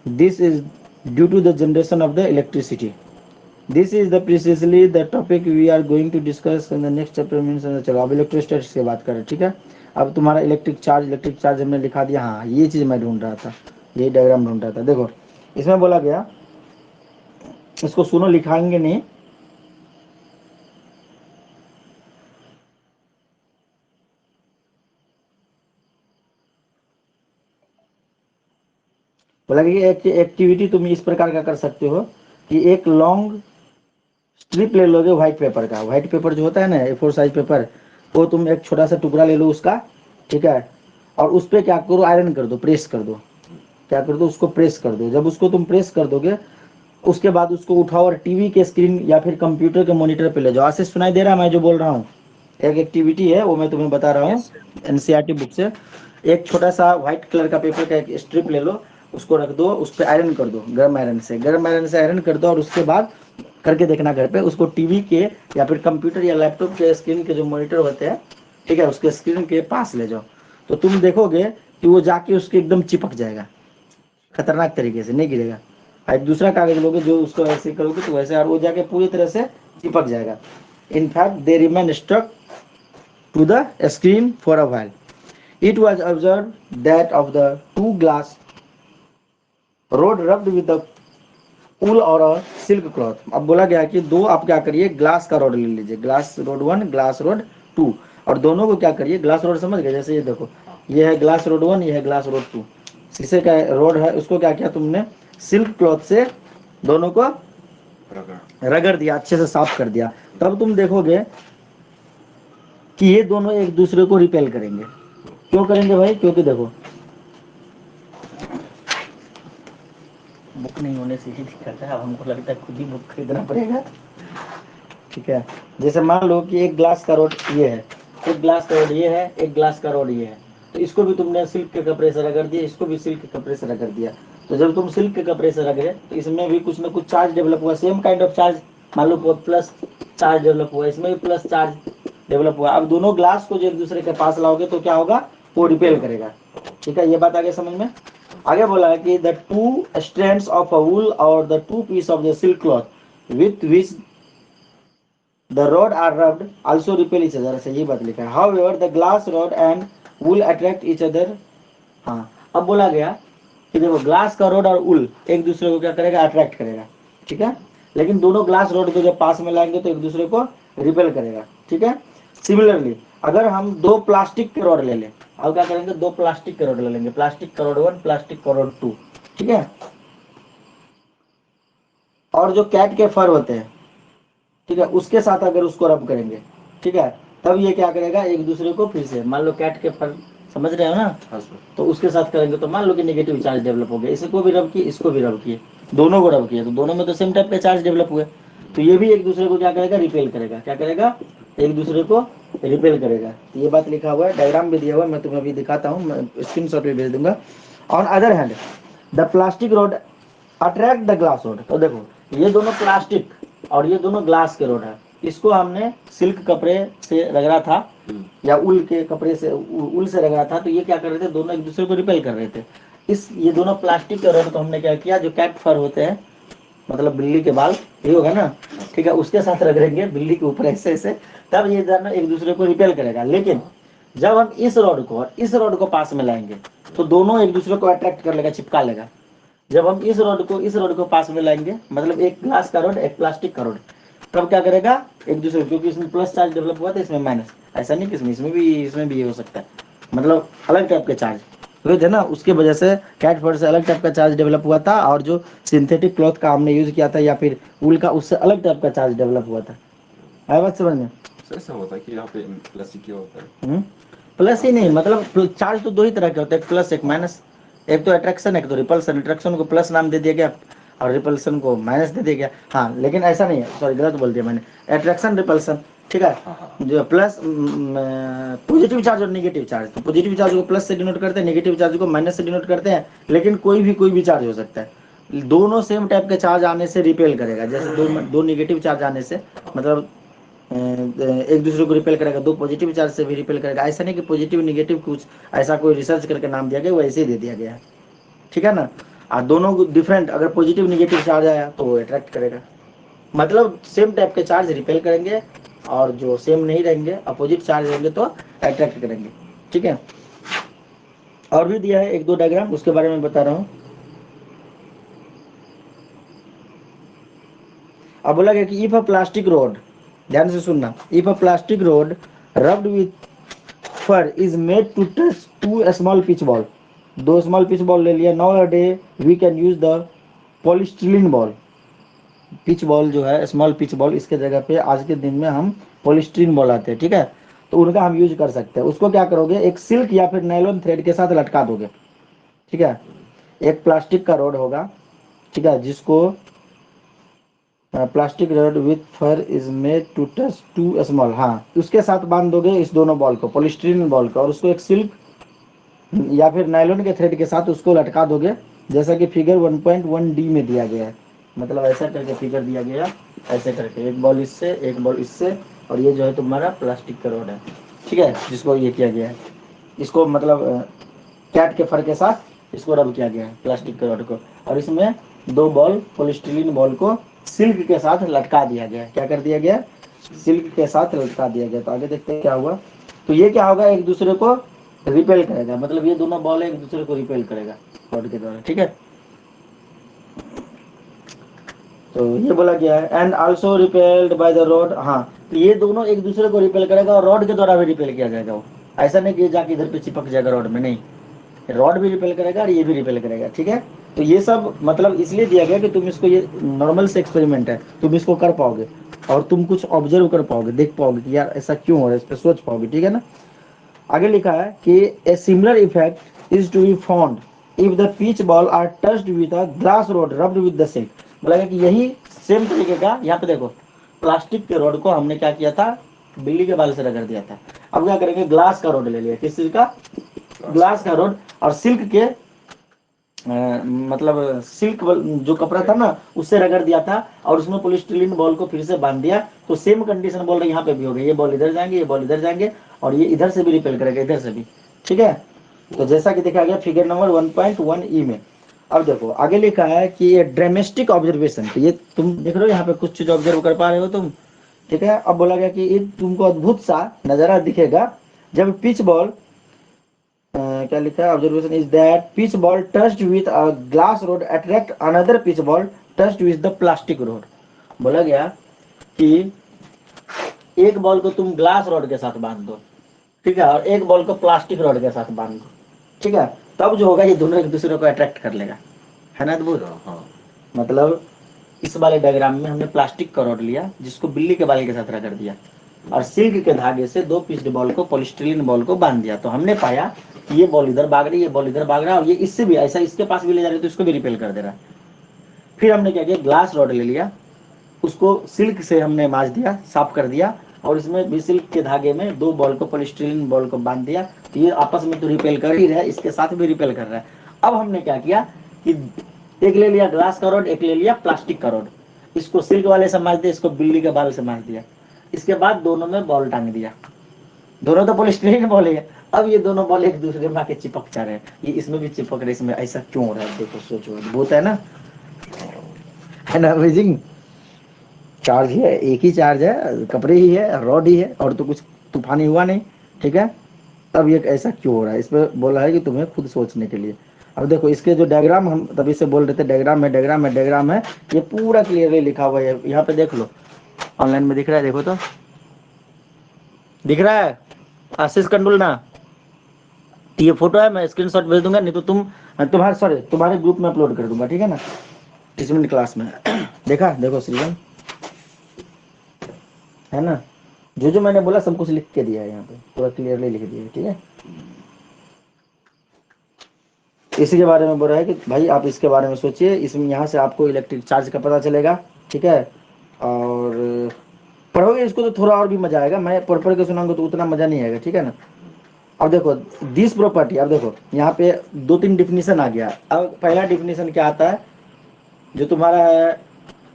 this is due to the generation of the electricity. This is the precisely the topic we are going to discuss in the next chapter means. चलो अब इलेक्ट्रोस्टैटिक्स की बात करें, ठीक है। अब तुम्हारा electric charge हमने लिखा दिया। हाँ, ये चीज मैं ढूंढ रहा था, यही डायग्राम ढूंढ रहा था। देखो इसमें बोला गया, इसको सुनो, लिखाएंगे नहीं। बोला कि एक एक्टिविटी तुम इस प्रकार का कर सकते हो कि एक लॉन्ग स्ट्रिप ले लोगे व्हाइट पेपर का। व्हाइट पेपर जो होता है ना, A4 साइज पेपर, वो तुम एक छोटा सा टुकड़ा ले लो उसका, ठीक है। और उस पर क्या करो, आयरन कर दो, प्रेस कर दो। क्या कर दो, उसको प्रेस कर दो। जब उसको तुम प्रेस कर दोगे, उसके बाद उसको उठाओ और टीवी के स्क्रीन या फिर कंप्यूटर के मॉनिटर पे ले जाओ। आशीष सुनाई दे रहा है मैं जो बोल रहा हूँ? एक एक्टिविटी है, वो मैं तुम्हें बता रहा हूँ एनसीईआरटी बुक से। एक छोटा सा व्हाइट कलर का पेपर का एक स्ट्रिप ले लो, उसको रख दो, उस पर आयरन कर दो, गर्म आयरन से आयरन कर दो। और उसके बाद करके देखना घर पे, उसको टीवी के या फिर कंप्यूटर या लैपटॉप के स्क्रीन के जो मॉनिटर होते हैं, ठीक है, उसके स्क्रीन के पास ले जाओ। तो तुम देखोगे कि वो जाके उसके एकदम चिपक जाएगा, खतरनाक तरीके से, नहीं गिरेगा। एक दूसरा कागज लोगे जो उसको ऐसे करोगे तो वैसे, और वो जाके पूरी तरह से चिपक जाएगा। In fact they remain stuck to the screen for a while. It was observed that of the two glass rod rubbed with the wool or a silk cloth. अब बोला गया कि दो आप क्या करिए, ग्लास का रोड ले लीजिए, ग्लास रोड 1, ग्लास रोड 2, और दोनों को क्या करिए, ग्लास रोड समझ गए, जैसे ये देखो, ये है ग्लास रोड 1, ये है ग्लास रोड 2, शीशे का रोड है, उसको क्या किया तुमने, सिल्क क्लॉथ से दोनों को रगड़ दिया, अच्छे से साफ कर दिया। तब तुम देखोगे कि ये दोनों एक दूसरे को रिपेल करेंगे। क्यों करेंगे भाई? क्योंकि देखो बुक नहीं होने से ही दिक्कत है, अब हमको लगता है खुद ही बुक खरीदना पड़ेगा, ठीक है। जैसे मान लो कि एक ग्लास का रोड ये है, एक ग्लास का रोड ये है, एक ग्लास का रोड ये है, तो इसको भी तुमने सिल्क के कपड़े से रगड़ दिया, इसको भी सिल्क के कपड़े से रगड़ दिया। तो जब तुम सिल्क के कपड़े से रगड़े तो इसमें भी कुछ ना कुछ चार्ज डेवलप हुआ, सेम काइंड ऑफ चार्ज। मान लो प्लस चार्ज डेवलप हुआ, इसमें भी प्लस चार्ज डेवलप हुआ। अब दोनों ग्लास को जो एक दूसरे के पास लाओगे तो क्या होगा, वो रिपेल करेगा, ठीक है। ये बात आगे समझ में। आगे बोला है कि the two strands of a wool और the two piece of the silk cloth with which the rod are rubbed also repel each other। ऐसा ये बात लिखा है। However, the glass rod and wool attract each other हाँ, अब बोला गया कि देखो ग्लास का रोड और उल एक दूसरे को क्या करेगा, अट्रैक्ट करेगा, ठीक है। लेकिन दोनों ग्लास रोड को जब पास में लाएंगे तो एक दूसरे को रिपेल करेगा, ठीक है। सिमिलरली अगर हम दो प्लास्टिक के रोड ले लें, अब क्या करेंगे, दो प्लास्टिक के रोड ले लेंगे, प्लास्टिक का रोड 1, प्लास्टिक का रोड 2, ठीक है। और जो कैट के फर होते हैं, ठीक है, उसके साथ अगर उसको रब करेंगे, ठीक है, तब ये क्या करेगा, एक दूसरे को फिर से, मान लो कैट के फर, समझ रहे हो ना, हाँ सर। तो उसके साथ करेंगे तो मान लो कि नेगेटिव चार्ज डेवलप हो गया, इसको भी रब किए, इसको भी रब किए, दोनों को रब किए, तो दोनों में तो सेम टाइप के चार्ज डेवलप हुए, तो ये भी एक दूसरे को क्या करेगा, रिपेल करेगा, क्या करेगा, एक दूसरे को रिपेल करेगा। तो ये बात लिखा हुआ है, डायग्राम भी दिया हुआ है, मैं तुम्हें अभी दिखाता हूँ, मैं स्क्रीन शॉट भी भेज दूंगा। On other hand the plastic road attract the glass rod, तो देखो ये दोनों प्लास्टिक और ये दोनों ग्लास के रोड है, इसको हमने सिल्क कपड़े से रगड़ा था या उल के कपड़े से, उल से रगड़ा था, तो ये क्या कर रहे थे, दोनों एक दूसरे को रिपेल कर रहे थे। इस ये दोनों प्लास्टिक के रोड को हमने क्या किया, जो कैट फर होते हैं, मतलब बिल्ली के बाल, ये होगा ना, ठीक है, उसके साथ रगड़ेंगे बिल्ली के ऊपर ऐसे ऐसे, तब ये दोनों एक दूसरे को रिपेल करेगा। लेकिन जब हम इस रोड को और इस रोड को पास में लाएंगे तो दोनों एक दूसरे को अट्रैक्ट कर लेगा, चिपका लेगा। जब हम इस रोड को पास में लाएंगे, मतलब एक ग्लास का रोड एक प्लास्टिक का रोड, तब क्या करेगा, एक दूसरे, क्योंकि इसमें प्लस चार्ज डेवलप हुआ था, इसमें माइनस, ऐसा नहीं कि इसमें भी ये हो सकता है, मतलब अलग टाइप के चार्ज हुए थे ना, उसके वजह से कैट फर से अलग टाइप का चार्ज डेवलप हुआ था, और जो सिंथेटिक क्लॉथ का हमने यूज किया था या फिर वूल का, उससे अलग टाइप का चार्ज डेवलप हुआ था। आया बात समझ में? सर ऐसा होता है कि यहाँ पे प्लास्टिक क्या होता है? प्लस ही नहीं, मतलब चार्ज तो दो ही तरह के होते हैं, एक प्लस एक माइनस, एक तो अट्रैक्शन एक तो रिपल्सन। अट्रैक्शन को प्लस नाम दे दिया गया और रिपल्सन को माइनस दे दिया गया। हाँ, लेकिन ऐसा नहीं है, सॉरी गलत बोल दिया मैंने, अट्रैक्शन रिपल्सन, ठीक है। जो प्लस पॉजिटिव चार्ज और नेगेटिव चार्ज, तो पॉजिटिव चार्ज को प्लस से डिनोट करते हैं, नेगेटिव चार्ज को माइनस से डिनोट करते हैं, लेकिन कोई भी चार्ज हो सकता है, दोनों सेम टाइप के चार्ज आने से रिपेल करेगा। जैसे दो नेगेटिव चार्ज आने से, मतलब एक दूसरे को रिपेल करेगा, दो पॉजिटिव चार्ज से भी रिपेल करेगा। ऐसा नहीं कि पॉजिटिव नेगेटिव कुछ ऐसा कोई रिसर्च करके नाम दिया गया, वो ऐसे ही दे दिया गया है, ठीक है ना। और दोनों डिफरेंट, अगर पॉजिटिव नेगेटिव चार्ज आया तो वो अट्रैक्ट करेगा, मतलब सेम टाइप के चार्ज रिपेल करेंगे, और जो सेम नहीं रहेंगे, अपोजिट चार्ज रहेंगे तो अट्रैक्ट करेंगे, ठीक है। और भी दिया है एक दो डायग्राम, उसके बारे में बता रहा हूँ। अब बोला गया कि इफ अ प्लास्टिक रोड, ध्यान से सुनना, if a plastic rod rubbed with fur is made to touch to small pith ball, दो स्मॉल पिच बॉल ले लिया, now a day we can use the polystyrene ball. Pith ball जो है small pith ball, इसके जगह पे आज के दिन में हम पॉलिस्टीरीन बॉल आते हैं, ठीक है, तो उनका हम यूज कर सकते हैं। उसको क्या करोगे, एक सिल्क या फिर नायलॉन थ्रेड के साथ लटका दोगे, ठीक है। एक प्लास्टिक का रोड होगा, ठीक है, जिसको plastic rod with fur is made to touch to small, हाँ, उसके साथ बांध दोगे इस दोनों बॉल को, पॉलिस्टीरीन बॉल को, और उसको एक सिल्क या फिर नायलॉन के थ्रेड के साथ उसको लटका दोगे, जैसा कि फिगर 1.1D में दिया गया है। मतलब ऐसा करके फिगर दिया गया, ऐसे करके, एक बॉल इससे एक बॉल इससे, और ये जो है तुम्हारा प्लास्टिक का रोड है, ठीक है, जिसको ये किया गया है, इसको मतलब कैट के फर के साथ इसको रब किया गया है प्लास्टिक के रोड को, और इसमें दो बॉल पॉलिस्टीरीन बॉल को सिल्क के साथ लटका दिया गया। क्या कर दिया गया, सिल्क के साथ लटका दिया गया। तो आगे देखते हैं क्या हुआ। तो ये क्या होगा, एक दूसरे को रिपेल करेगा, मतलब ये दोनों बॉल एक दूसरे को रिपेल करेगा रोड के द्वारा, ठीक है। तो ये बोला गया है, and also repelled by the rod, हाँ, तो ये दोनों एक दूसरे को रिपेल करेगा और रॉड के द्वारा भी रिपेल किया जाएगा। वो ऐसा नहीं कि जाके इधर पे चिपक जाएगा रॉड में, नहीं, रॉड भी रिपेल करेगा और ये भी रिपेल करेगा, ठीक है। तो ये सब मतलब इसलिए दिया गया कि तुम इसको, ये नॉर्मल से एक्सपेरिमेंट है, तुम इसको कर पाओगे और तुम कुछ ऑब्जर्व कर पाओगे, देख पाओगे कि यार ऐसा क्यों हो रहा है, इस पर सोच पाओगे, ठीक है ना। आगे लिखा है कि a similar effect is to be found if the pith ball are touched with a glass rod rubbed with the silk. बोला कि यही सेम तरीके का, यहाँ पे देखो, प्लास्टिक के रोड को हमने क्या किया था, बिल्ली के बाल से रगड़ दिया था। अब क्या करेंगे, ग्लास का रोड ले लिया, किस चीज का, ग्लास का रोड, और सिल्क के मतलब सिल्क जो कपड़ा था ना, उससे रगड़ दिया था, और उसमें पॉलिस्टीरीन बॉल को फिर से बांध दिया। तो सेम कंडीशन बोल रहे यहाँ पे भी हो गई, ये बॉल इधर जाएंगे, ये बॉल इधर जाएंगे, और ये इधर से भी रिपेल करेगा, इधर से भी, ठीक है। तो जैसा कि देखा गया फिगर नंबर 1.1E में। अब देखो आगे लिखा है कि ये ड्रामेस्टिक ऑब्जर्वेशन, तो ये तुम देख रहे हो यहाँ पे कुछ चीज ऑब्जर्व कर पा रहे हो तुम, ठीक है। अब बोला गया कि ये तुमको अद्भुत सा नजारा दिखेगा जब पिच बॉल क्या लिखा है, observation is that pitch ball touched with a glass road attract another pitch ball touched with the plastic road. बोला गया कि एक बॉल को तुम ग्लास रोड के साथ बांध दो, ठीक है, और एक बॉल को प्लास्टिक रोड के साथ बांध दो, ठीक है, तब जो होगा ये दोनों एक दूसरे को अट्रैक्ट कर लेगा, है ना अद्भुत। हाँ मतलब इस वाले डायग्राम में हमने प्लास्टिक का रॉड लिया जिसको बिल्ली के बाल के साथ रगड़ दिया और सिल्क के धागे से दो पिच्ड बॉल को पॉलिस्टीरीन बॉल को बांध दिया, तो हमने पाया कि ये बॉल इधर भाग रही है, ये बॉल इधर भाग रहा है, और ये इससे भी ऐसा इसके पास भी ले जा रही है तो इसको भी रिपेल कर दे रहा है। फिर हमने क्या किया, ग्लास रॉड ले लिया, उसको सिल्क से हमने मांज दिया, साफ कर दिया, और इसमें भी सिल्क के धागे में दो बॉल को पॉलिस्टीरीन बॉल को बांध दिया, तो ये आपस में तो रिपेल कर ही रहा है, इसके साथ भी रिपेल कर रहा है। अब हमने क्या किया कि एक ले लिया ग्लास का रॉड, एक ले लिया प्लास्टिक का रॉड, इसको सिल्क वाले से मांज दिया, इसको बिल्ली के बाल से मांज दिया, इसके बाद दोनों में बॉल टांग दिया, दोनों तो पॉलिस्टीरीन बॉल है। अब ये दोनों बॉल एक दूसरे में आके चिपक जा रहे हैं, ये इसमें भी चिपक रहे, इसमें ऐसा क्यों हो रहा है, देखो सोचो, अद्भुत है ना अमेजिंग। चार्ज ही है, एक ही चार्ज है, कपड़े ही है, रॉड ही है, और तो कुछ तूफानी हुआ नहीं, ठीक है। तब ये ऐसा क्यों हो रहा है, इस पर बोला है कि तुम्हें खुद सोचने के लिए। अब देखो इसके जो डायग्राम हम तभी से बोल रहे थे, डायग्राम है डायग्राम है डायग्राम है, ये पूरा क्लियरली लिखा हुआ है, यहाँ पे देख लो, ऑनलाइन में दिख रहा है, देखो तो दिख रहा है आशीष कंडुल ना, ये फोटो है, मैं स्क्रीनशॉट भेज दूंगा, नहीं तो तुम्हारे ग्रुप में अपलोड कर दूंगा, ठीक है ना, 30 मिनट क्लास में। देखा, देखो श्रीवन, है ना, जो मैंने बोला सब कुछ लिख के दिया है यहाँ पे, पूरा क्लियरली लिख दिया है, ठीक है। इसी के बारे में बोल रहा है कि भाई आप इसके बारे में सोचिए, इसमें यहाँ से आपको इलेक्ट्रिक चार्ज का पता चलेगा, ठीक है, और पढ़ोगे इसको तो थोड़ा और भी मजा आएगा, मैं पढ़ के सुनाऊंगा तो उतना मजा नहीं आएगा, ठीक है ना। अब देखो दिस प्रॉपर्टी, अब देखो यहाँ पे 2-3 डिफिनीशन आ गया। अब पहला डिफिनीशन क्या आता है, जो तुम्हारा है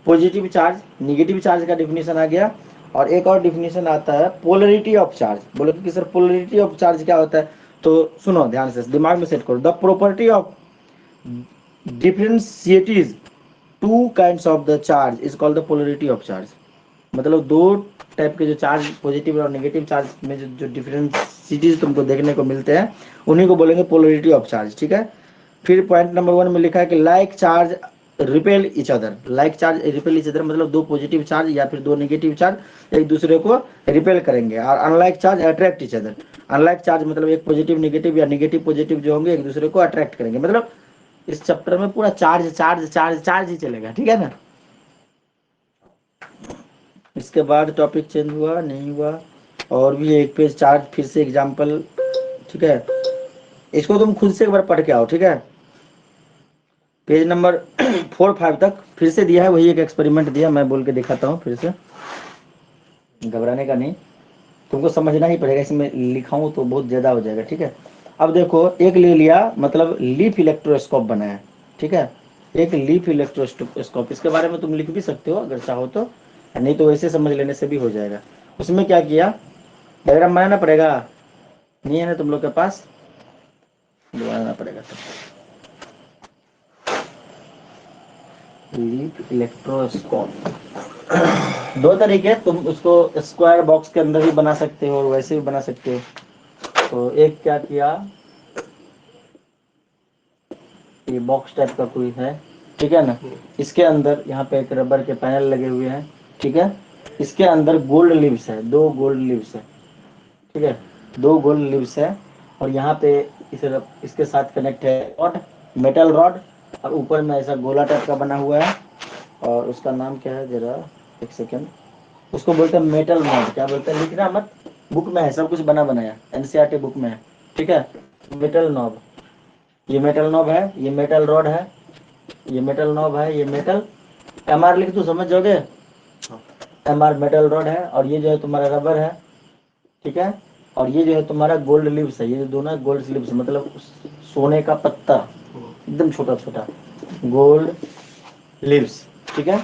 पॉजिटिव चार्ज निगेटिव चार्ज का डिफिनीशन आ गया, और एक और डिफिनीशन आता है पोलरिटी ऑफ चार्ज। बोलो कि सर पोलरिटी ऑफ चार्ज क्या होता है, तो सुनो ध्यान से, दिमाग में सेट करो, the property of differentiates two kinds of the charge is called the polarity of charge. मतलब दो टाइप के जो चार्ज पॉजिटिव और नेगेटिव चार्ज में जो डिफरेंशिएटिज तुमको देखने को मिलते हैं उन्हीं को बोलेंगे पोलरिटी ऑफ चार्ज, ठीक है। फिर पॉइंट नंबर 1 में लिखा है कि like charge repel each other, like charge repel each other, मतलब दो पॉजिटिव चार्ज या फिर दो नेगेटिव चार्ज एक दूसरे को रिपेल करेंगे, और unlike charge attract each other, unlike charge मतलब एक पॉजिटिव नेगेटिव या नेगेटिव पॉजिटिव जो होंगे एक दूसरे को अट्रैक्ट करेंगे। मतलब इस चैप्टर में पूरा चार्ज चार्ज चार्ज चार्ज ही चलेगा, ठीक है ना। इसके बाद टॉपिक चेंज हुआ नहीं हुआ, और भी एक पेज चार्ज, फिर से एग्जाम्पल, ठीक है, इसको तुम खुद से एक बार पढ़ के आओ, ठीक है। पेज नंबर 4-5 तक फिर से दिया है, वही एक एक्सपेरिमेंट दिया, मैं बोल के दिखाता हूँ फिर से, घबराने का नहीं, तुमको समझना ही पड़ेगा, इसमें लिखा हूँ तो बहुत ज़्यादा हो जाएगा, ठीक है। अब देखो एक ले लिया, मतलब लीफ इलेक्ट्रोस्कोप बनाया, ठीक है, एक लीफ इलेक्ट्रोस्कोप, इसके बारे में तुम लिख भी सकते हो अगर चाहो तो, नहीं तो वैसे समझ लेने से भी हो जाएगा। उसमें क्या किया, डायग्राम बनाना पड़ेगा, नहीं है ना तुम लोग के पास, बनाना पड़ेगा। लीफ इलेक्ट्रोस्कोप दो तरीके, तुम उसको स्क्वायर बॉक्स के अंदर भी बना सकते हो और वैसे भी बना सकते हो। तो एक क्या किया, ये बॉक्स टाइप का कोई है, ठीक है ना, इसके अंदर यहाँ पे एक रबर के पैनल लगे हुए हैं, ठीक है, इसके अंदर गोल्ड लीव्स है, दो गोल्ड लीव्स है, ठीक है, दो गोल्ड लीव्स है, और यहाँ पे इसके साथ कनेक्ट है रॉड, मेटल रॉड, और ऊपर में ऐसा गोला टाइप का बना हुआ है, और उसका नाम क्या है, जरा एक सेकेंड, उसको बोलते हैं मेटल नॉब, क्या बोलते हैं, लिखना मत, बुक में है सब कुछ बना बनाया, एनसीईआरटी बुक में है, ठीक है। मेटल नॉब, ये मेटल नॉब है, ये मेटल रॉड है, ये मेटल नॉब है, ये मेटल, एमआर लिख तो समझ जाओगे, एमआर मेटल रॉड है, और ये जो है तुम्हारा रबर है, ठीक है, और ये जो है तुम्हारा गोल्ड लिव्स है, ये दोनों गोल्ड लिव्स मतलब सोने का पत्ता, एकदम छोटा छोटा गोल्ड लिव्स, ठीक है।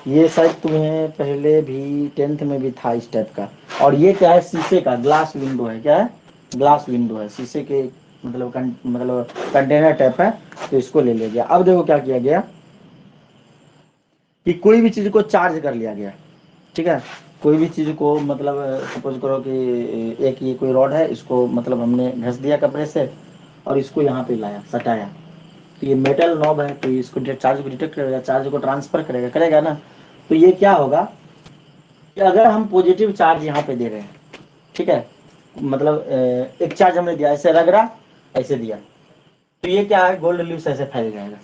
ये शायद तुम्हें पहले भी 10th में भी था इस टाइप का। और ये क्या है, शीशे का ग्लास विंडो है, क्या है, ग्लास विंडो है, शीशे के मतलब कंटेनर टाइप है, तो इसको ले लिया गया। अब देखो क्या किया गया कि कोई भी चीज को चार्ज कर लिया गया, ठीक है, कोई भी चीज़ को मतलब सपोज करो कि एक ये कोई रॉड है, इसको मतलब हमने घस दिया कपड़े से और इसको यहाँ पे लाया, सटाया, तो ये मेटल नॉब है, तो इसको चार्ज को डिटेक्ट करेगा, चार्ज को ट्रांसफर करेगा, करेगा ना। तो ये क्या होगा कि अगर हम पॉजिटिव चार्ज यहाँ पे दे रहे हैं, ठीक है, मतलब एक चार्ज हमने दिया, ऐसे रगड़ा, ऐसे दिया, तो ये क्या है, गोल्ड लीव्स ऐसे फैल जाएगा।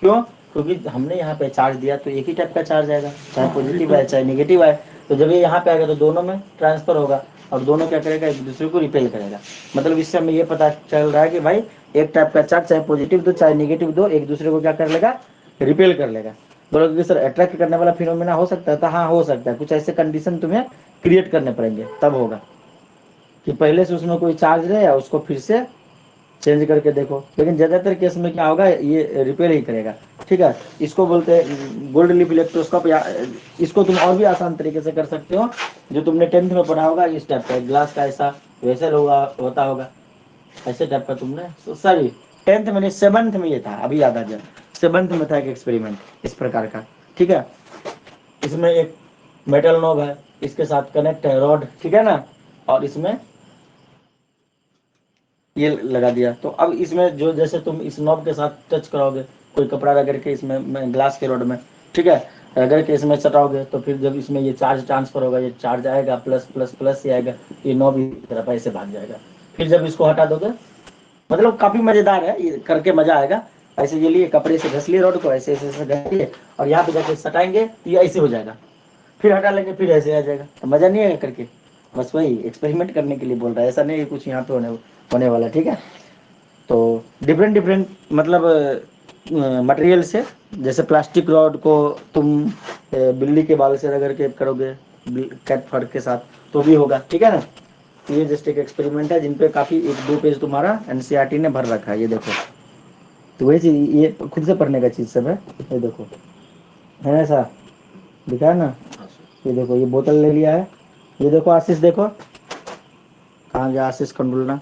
क्यों? क्योंकि हमने यहाँ पे चार्ज दिया तो एक ही टाइप का चार्ज आएगा, चाहे पॉजिटिव आए चाहे नेगेटिव आए। तो जब ये यहाँ पे आएगा तो दोनों में ट्रांसफर होगा और दोनों क्या करेगा, एक दूसरे को रिपेल करेगा। मतलब इससे हमें ये पता चल रहा है कि भाई एक टाइप का चार्ज चाहे पॉजिटिव दो चाहे नेगेटिव दो, एक दूसरे को क्या कर लेगा, रिपेल कर लेगा। बोलोगे कि सर अट्रैक्ट करने वाला फिनोमेना हो सकता है? तो हाँ, हो सकता है। कुछ ऐसे कंडीशन तुम्हें क्रिएट करने पड़ेंगे, तब होगा कि पहले से उसमें कोई चार्ज रहे या उसको फिर से चेंज करके देखो। लेकिन ज्यादातर केस में क्या होगा, ये रिपेयर ही करेगा। ठीक है, इसको बोलते हैं गोल्ड लीफ इलेक्ट्रोस्कोप, या इसको तुम और भी आसान तरीके से कर सकते हो, जो तुमने 10th में पढ़ा होगा। इस टाइप का ग्लास का ऐसा वेसल होता होगा, ऐसे टाइप का तुमने, सॉरी 10th में नहीं 7th में ये था, अभी याद आ गया, 7th में था एक एक्सपेरिमेंट इस प्रकार का। ठीक है, इसमें एक मेटल नॉब है, इसके साथ कनेक्ट है रॉड, ठीक है ना, और इसमें ये लगा दिया। तो अब इसमें जो जैसे तुम इस नॉब के साथ टच कराओगे, कोई कपड़ा रगड़ के इसमें ग्लास के रॉड में, ठीक है, रगड़ के इसमें सटाओगे, तो फिर जब इसमें ये चार्ज ट्रांसफर होगा, ये चार्ज आएगा प्लस प्लस प्लस ही आएगा, ये नॉब इस तरफ ऐसे भाग जाएगा। फिर जब इसको हटा दोगे, मतलब काफी मजेदार है, ये करके मजा आएगा। ऐसे ये लिए कपड़े से घस लिए रॉड को, ऐसे ऐसे ऐसे घस लिए और यहाँ पे जाके सटाएंगे तो ये ऐसे हो जाएगा, फिर हटा लेंगे फिर ऐसे आ जाएगा। तो मजा नहीं आएगा करके? बस वही एक्सपेरिमेंट करने के लिए बोल रहा है, ऐसा नहीं है कुछ यहाँ पे होने वाला। ठीक है, तो डिफरेंट डिफरेंट मतलब मटेरियल से, जैसे प्लास्टिक रॉड को तुम बिल्ली के बाल से रगड़ के करोगे कैट फर के साथ, तो भी होगा। ठीक है ना, तो ये जस्ट एक एक्सपेरिमेंट है जिनपे काफी 1-2 पेज तुम्हारा एनसीईआरटी ने भर रखा है, ये देखो। तो वही चीज, ये खुद से पढ़ने का चीज सब है, ये देखो, है ऐसा दिखा है ना। ये देखो, ये बोतल ले लिया है, ये देखो आशीष, देखो कहाँ गया आशीष कंडुलना।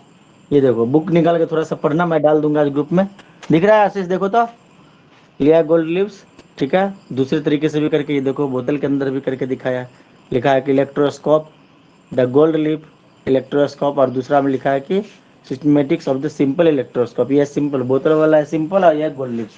ये देखो, बुक निकाल के थोड़ा सा पढ़ना, मैं डाल दूंगा आज ग्रुप में। दिख रहा है आशीष? देखो तो, लिया गोल्ड लीव्स। ठीक है, दूसरे तरीके से भी करके ये देखो, बोतल के अंदर भी करके दिखाया, लिखा है कि electroscope the gold leaf electroscope, और दूसरा में लिखा है कि systematics of the simple electroscope. ये सिंपल बोतल वाला है सिंपल, और यह गोल्ड लीफ,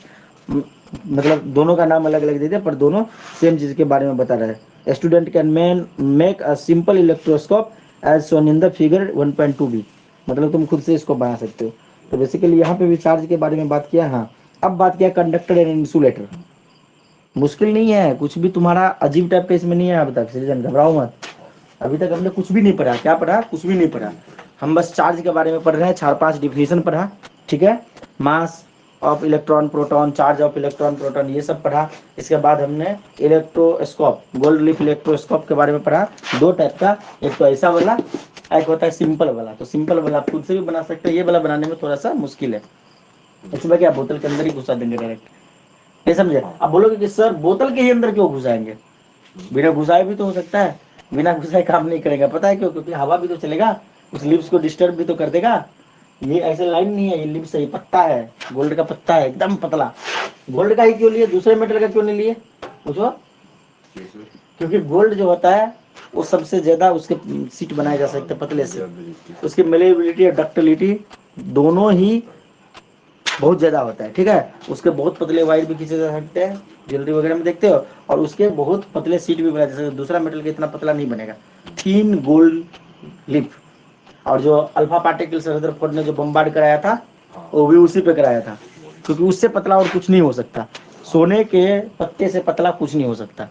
मतलब दोनों का नाम अलग अलग दे दिया, पर दोनों सेम चीज के बारे में बता रहा है। Student can make a simple electroscope as shown in the figure 1.2b, मतलब तुम खुद से इसको बना सकते हो। तो बेसिकली यहाँ पे भी चार्ज के बारे में बात किया। हाँ, अब बात किया कंडक्टर एंड इंसुलेटर। मुश्किल नहीं है कुछ भी, तुम्हारा अजीब टाइप का इसमें नहीं है अब तक, सृजन घबराओ मत। अभी तक हमने कुछ भी नहीं पढ़ा। क्या पढ़ा? कुछ भी नहीं पढ़ा। हम बस चार्ज के बारे में पढ़ रहे हैं, 4-5 डिफिनेशन पढ़ा, ठीक है, mass of electron proton, charge of electron proton, ये सब पढ़ा। इसके बाद हमने इलेक्ट्रोस्कोप, गोल्ड लीफ इलेक्ट्रोस्कोप के बारे में पढ़ा, 2 टाइप का, एक तो ऐसा वाला, एक होता है सिंपल वाला। तो सिंपल वाला आप खुद से भी बना सकते हैं, ये वाला बनाने में थोड़ा सा मुश्किल है। इसमें क्या, बोतल के अंदर ही घुसा देंगे डायरेक्ट, ये समझे। अब बोलोगे कि सर बोतल के ही अंदर क्यों घुसाएंगे? बिना घुसाए भी तो हो सकता है, बिना घुसाए काम नहीं करेगा। पता है क्यों? क्योंकि हवा भी तो चलेगा, उस लिप्स को डिस्टर्ब भी तो कर देगा। ये ऐसे लाइन नहीं है, ये लिप्स है, ये पत्ता है, गोल्ड का पत्ता है, एकदम पतला। गोल्ड का ही क्यों लिए, दूसरे मेटल का क्यों नहीं लिए पूछो? क्योंकि गोल्ड जो होता है वो सबसे ज्यादा उसके सीट बनाए जा सकते हैं पतले से, उसकी मेलेबिलिटी और डक्टिलिटी दोनों ही बहुत ज्यादा होता है। ठीक है, उसके बहुत पतले वायर भी खींचे जा सकते हैं, ज्वेलरी वगैरह में देखते हो, और उसके बहुत पतले सीट भी बनाए जा सकते हैं। दूसरा मेटल के इतना पतला नहीं बनेगा। थीन गोल्ड लिप, और जो अल्फा पार्टिकल्स रदरफोर्ड ने जो बम्बार्ड कराया था, वो भी उसी पे कराया था, क्योंकि उससे पतला और कुछ नहीं हो सकता। सोने के पत्ते से पतला कुछ नहीं हो सकता।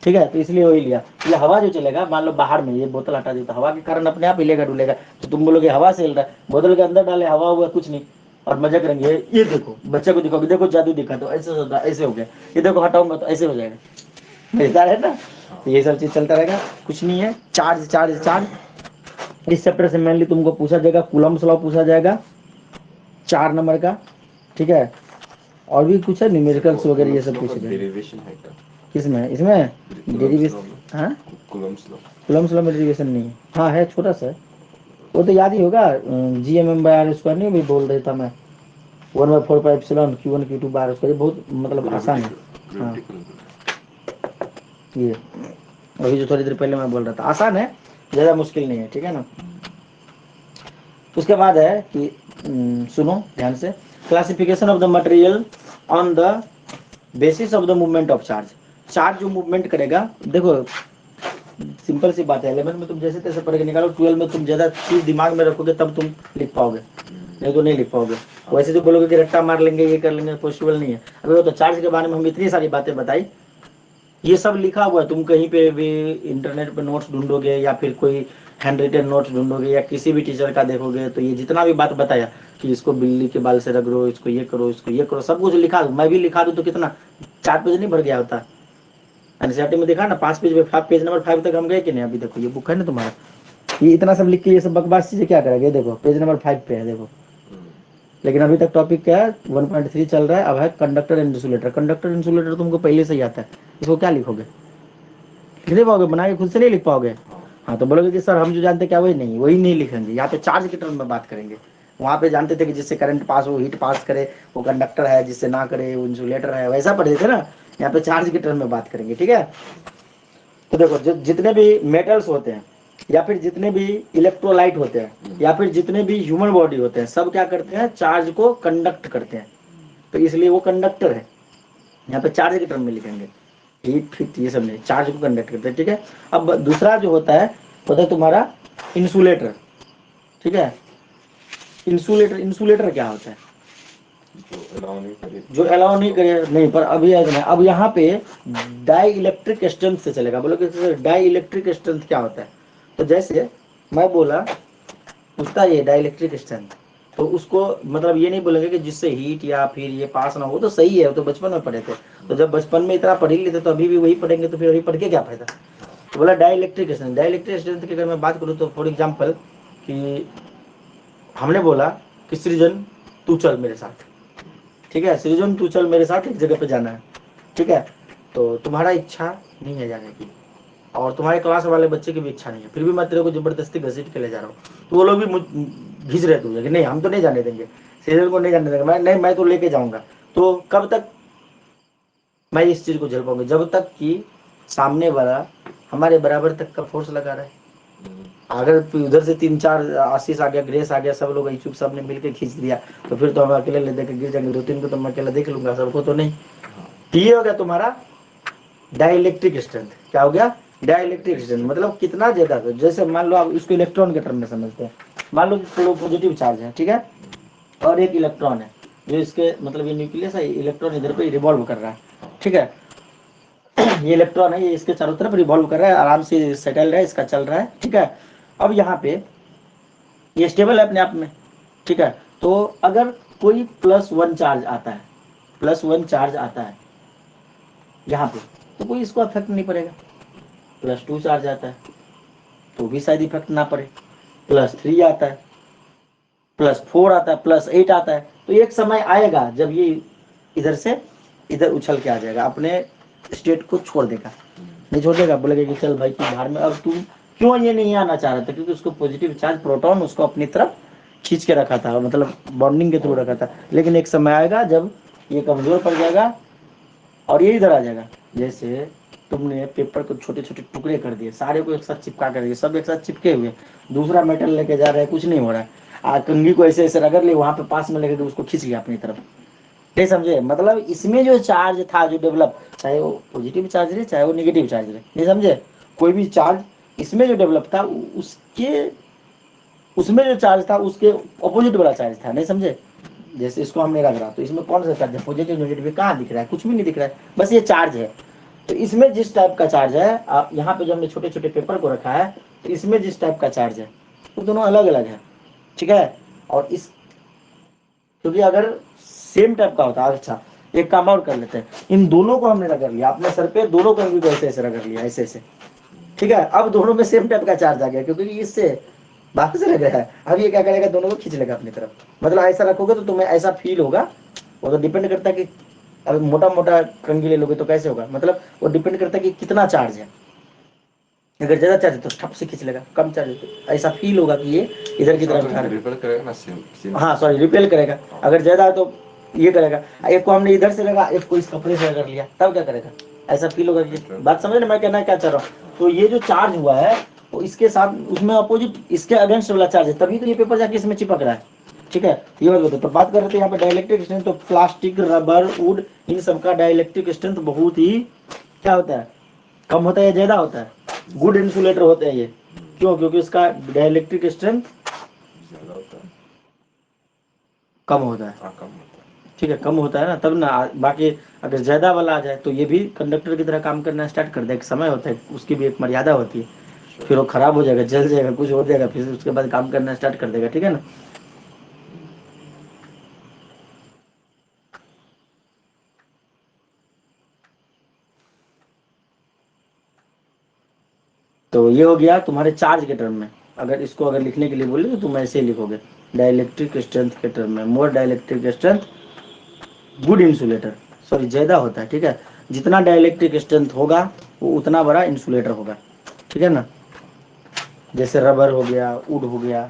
ठीक है, तो इसलिए वही लिया। ये हवा जो चलेगा, मान लो बाहर में ये बोतल हटा दी तो हवा के कारण अपने आप हिलेगा डुलेगा, तो तुम बोलोगे हवा से हिल रहा है, बोतल के अंदर डाले हवा हुआ कुछ नहीं, और मजा करेंगे। ये देखो, बच्चे को दिखाओगे, देखो जादू दिखा, तो ऐसे होता, ऐसे हो गया, ये देखो हटाऊंगा तो ऐसे हो जाएगा, मजेदार है ना। तो ये सब चीज चलता रहेगा, कुछ नहीं है। चार्ज चार्ज चार्ज, इस चैप्टर से मेनली तुमको पूछा जाएगा, कूलम्ब्स लॉ पूछा जाएगा 4 नंबर का। ठीक है, और भी कुछ है, न्यूमेरिकल्स वगैरह ये सब पूछ जाएगा। किसमें? इसमें डेरिवेशन, हाँ कूलम्ब्स लॉ में डेरिवेशन नहीं है। हाँ है, छोटा सा है, वो तो याद ही होगा, GMM/r² नहीं भी बोल रहा था मैं, 1/4πε Q1 Q2 बार, उसका ये बहुत मतलब आसान है। हाँ, ये वही जो थोड़ी देर पहले मैं बोल रहा था, आसान है, ज़्यादा मुश्किल नहीं है, ठीक है ना। उसके बाद है कि सुनो ध्यान से, classification of the material on the basis of the movement of charge. Charge जो मूवमेंट करेगा, देखो सिंपल सी बात है, 11 में तुम जैसे तैसे पढ़ के निकालो, 12 में तुम ज्यादा चीज दिमाग में रखोगे तब तुम लिख पाओगे, नहीं तो नहीं लिख पाओगे। वैसे जो बोलोगे कि रट्टा मार लेंगे, ये कर लेंगे, पॉसिबल नहीं है। अभी वो तो चार्ज के बारे में हम इतनी सारी बातें बताई, ये सब लिखा हुआ है, तुम कहीं पे भी इंटरनेट पे नोट्स ढूंढोगे या फिर कोई हैंड रिटन नोट्स ढूंढोगे या किसी भी टीचर का देखोगे, तो ये जितना भी बात बताया कि इसको बिल्ली के बाल से रगड़ो, इसको ये करो, इसको ये करो, सब कुछ लिखा दूं, मैं भी लिखा दूं तो कितना 4 पेज नहीं भर गया होता। एनसीईआरटी में देखा ना 5 पेज में, पेज नंबर 5 तक हम गए कि नहीं। अभी देखो ये बुक है ना तुम्हारा, ये इतना सब लिख के ये सब बकवास चीजें क्या करेंगे, देखो पेज नंबर 5 पे है, देखो। लेकिन अभी तक टॉपिक क्या है, 1.3 चल रहा है, अब है conductor and insulator. Conductor insulator तुमको पहले से ही आता है, इसको क्या लिखोगे, लिख नहीं पाओगे, बना के खुद से नहीं लिख पाओगे। हाँ तो बोलोगे कि सर हम जो जानते क्या वही नहीं, वही नहीं लिखेंगे, यहाँ पे चार्ज के टर्म में बात करेंगे। वहाँ पे जानते थे कि जिससे करंट पास हो, हीट पास करे, वो कंडक्टर है, जिससे ना करे वो इंसुलेटर है, वैसा पढ़े थे ना। यहाँ पे चार्ज के टर्म में बात करेंगे, ठीक है। तो देखो जितने भी मेटल्स होते हैं या फिर जितने भी इलेक्ट्रोलाइट होते हैं या फिर जितने भी ह्यूमन बॉडी होते हैं, सब क्या करते हैं, चार्ज को कंडक्ट करते हैं, तो इसलिए वो कंडक्टर है। यहाँ पे चार्ज के टर्म में लिखेंगे, हीट फिट ये सब नहीं, चार्ज को कंडक्ट करते हैं, ठीक है। अब दूसरा जो होता है तुम्हारा इंसुलेटर, ठीक है। इंसुलेटर क्या होता है, जो अलाउ नहीं करे, नहीं पर अभी अब यहाँ पे डाई इलेक्ट्रिक स्ट्रेंथ से चलेगा। बोलो कि डाई इलेक्ट्रिक स्ट्रेंथ क्या होता है, तो जैसे मैं बोला पूछता ये डाई इलेक्ट्रिक स्ट्रेंथ, तो उसको मतलब ये नहीं बोलेंगे कि जिससे हीट या फिर ये पास ना हो, तो सही है, वो तो बचपन में पढ़े थे। तो जब बचपन में इतना पढ़ ही लेते तो अभी भी वही पढ़ेंगे, तो फिर अभी पढ़ के क्या फायदा। तो बोला dielectric strength. Dielectric strength की अगर मैं बात करूँ तो फॉर एग्जाम्पल कि हमने बोला कि सृजन तू चल मेरे साथ, ठीक है, सृजन तू चल मेरे साथ एक जगह पे जाना है, ठीक है। तो तुम्हारा इच्छा नहीं है जाने की और तुम्हारे क्लास वाले बच्चे की भी इच्छा नहीं है, फिर भी मैं तेरे को जबरदस्ती घसीट के ले जा रहा हूँ, तो वो लोग भी घिस रहे तुझे कि नहीं हम तो नहीं जाने देंगे, सृजन को नहीं जाने देंगे, मैं तो लेके जाऊंगा। तो कब तक मैं इस चीज को झेल पाऊंगी, जब तक कि सामने वाला हमारे बराबर तक का फोर्स लगा रहा है। अगर उधर से 3-4 आशीष आ गया, ग्रेस आ गया, सब लोग इच्छुक सब ने मिलकर खींच दिया, तो फिर तो हम अकेले ले देकर गिर जाएंगे। 2-3 को तो मैं अकेला देख लूंगा, सबको तो नहीं। ये हो गया तुम्हारा डाइलेक्ट्रिक स्ट्रेंथ। क्या हो गया, डाइलेक्ट्रिक स्ट्रेंथ मतलब कितना ज्यादा। जैसे मान लो आप इसको इलेक्ट्रॉन के टर्म में समझते हैं, मान लो कि पॉजिटिव चार्ज है, ठीक है, और एक इलेक्ट्रॉन है जो इसके मतलब ये न्यूक्लियस है, इलेक्ट्रॉन इधर पे रिवॉल्व कर रहा है, ठीक है। ये इलेक्ट्रॉन है, ये इसके चारों तरफ रिवॉल्व कर रहा है, आराम से सेटल है, इसका चल रहा है, ठीक है। अब यहाँ पे ये स्टेबल है अपने आप में, ठीक है। तो अगर कोई +1 चार्ज आता है, +1 चार्ज आता है यहाँ पे, तो कोई इसको अफेक्ट नहीं पड़ेगा। +2 चार्ज आता है तो भी शायद इफेक्ट ना पड़े, +3 आता है, +4 आता है, +8 आता है, तो एक समय आएगा जब ये इधर से इधर उछल के आ जाएगा, अपने स्टेट को छोड़ देगा। नहीं छोड़ेगा, बोलेगा कि चल भाई तू बाहर में। अब तू क्यों ये नहीं आना चाह रहा था, क्योंकि उसको पॉजिटिव चार्ज प्रोटॉन उसको अपनी तरफ खींच के रखा था, मतलब बॉन्डिंग के थ्रू रखा था। लेकिन एक समय आएगा जब ये कमजोर पड़ जाएगा और ये इधर आ जाएगा। जैसे तुमने पेपर को छोटे छोटे टुकड़े कर दिए, सारे को एक साथ चिपका कर दिए, सब एक साथ चिपके हुए, दूसरा मेटल लेके जा रहे हैं, कुछ नहीं हो रहा है। कंघी को ऐसे ऐसे रगड़ लिए, वहां पे पास में लेकर उसको खींच लिया अपनी तरफ। नहीं समझे, मतलब इसमें जो चार्ज था जो डेवलप, चाहे वो पॉजिटिव चार्ज रहे चाहे वो नेगेटिव चार्ज रहे, नहीं समझे, कोई भी चार्ज इसमें जो डेवलप था उसके उसमें जो चार्ज था उसके अपोजिट वाला चार्ज था, नहीं समझे। जैसे इसको हमने रख रहा तो इसमें कौन सा चार्ज है, पॉजिटिव नेगेटिव कहाँ दिख रहा है, कुछ भी नहीं दिख रहा है, बस ये चार्ज है। तो इसमें जिस टाइप का चार्ज है, आप यहाँ पे जो हमने छोटे छोटे पेपर को रखा है, तो इसमें जिस टाइप का चार्ज है वो दोनों अलग अलग है, ठीक है। और इस क्योंकि अगर सेम टाइप का होता है, अच्छा एक काम और कर लेते हैं, इन दोनों को हमने रगड़ लिया अपने सर पे, दोनों को ऐसे ऐसे रगड़ लिया, ऐसे ऐसे, ठीक है। अब दोनों में सेम टाइप का चार्ज आ गया, क्योंकि इससे बाहर से लग रहा है। अब ये क्या करेगा, दोनों को खींच लेगा अपनी तरफ। मतलब ऐसा रखोगे तो तुम्हें ऐसा फील होगा, वो तो डिपेंड करता है कि अगर मोटा मोटा कंघी ले लोगे तो कैसे होगा, मतलब वो डिपेंड करता है कि कितना चार्ज है। अगर ज्यादा चार्ज है तो ठप से खींच लेगा, कम चार्ज है तो ऐसा फील होगा कि ये इधर की तरफ जा रहा है। हाँ सॉरी, रिपेल करेगा। अगर ज्यादा है तो ये करेगा। एक को हमने इधर से लगा, एक को इस कपड़े से रगड़ लिया, तब क्या करेगा, ऐसा फील होगा कि बात समझ ना मैं कहना क्या चाह रहा हूँ। तो ये जो चार्ज हुआ है वो इसके साथ उसमें अपोजिट इसके अगेंस्ट वाला चार्ज है, तभी तो ये पेपर जाके इसमें चिपक रहा है। ठीक है, ये बात बताओ। तो बात कर रहे थे यहाँ पे डाइलेक्ट्रिक स्ट्रेंथ, तो प्लास्टिक, रबर, वुड, इन सब का डाइलेक्ट्रिक स्ट्रेंथ बहुत ही क्या होता है, कम होता है या ज्यादा होता है? गुड इंसुलेटर होते हैं ये। क्यों? क्योंकि इसका डाइलेक्ट्रिक स्ट्रेंथ ज्यादा होता है, कम होता है। हाँ कम होता है। ठीक है, कम होता है ना, तब ना। बाकी अगर ज्यादा वाला आ जाए तो ये भी कंडक्टर की तरह काम करना स्टार्ट कर दे। एक समय होता है, उसकी भी एक मर्यादा होती है, फिर वो खराब हो जाएगा, जल जाएगा, कुछ हो जाएगा, फिर उसके बाद काम करना स्टार्ट कर देगा। ठीक है ना। तो ये हो गया तुम्हारे चार्ज के टर्म में। अगर इसको अगर लिखने के लिए बोले तो तुम ऐसे ही लिखोगे, डाइलेक्ट्रिक स्ट्रेंथ के टर्म में। More dielectric strength good insulator, sorry ज्यादा होता है। ठीक है, जितना डाइलेक्ट्रिक स्ट्रेंथ होगा वो उतना बड़ा इंसुलेटर होगा। ठीक है ना। जैसे रबर हो गया, वुड हो गया,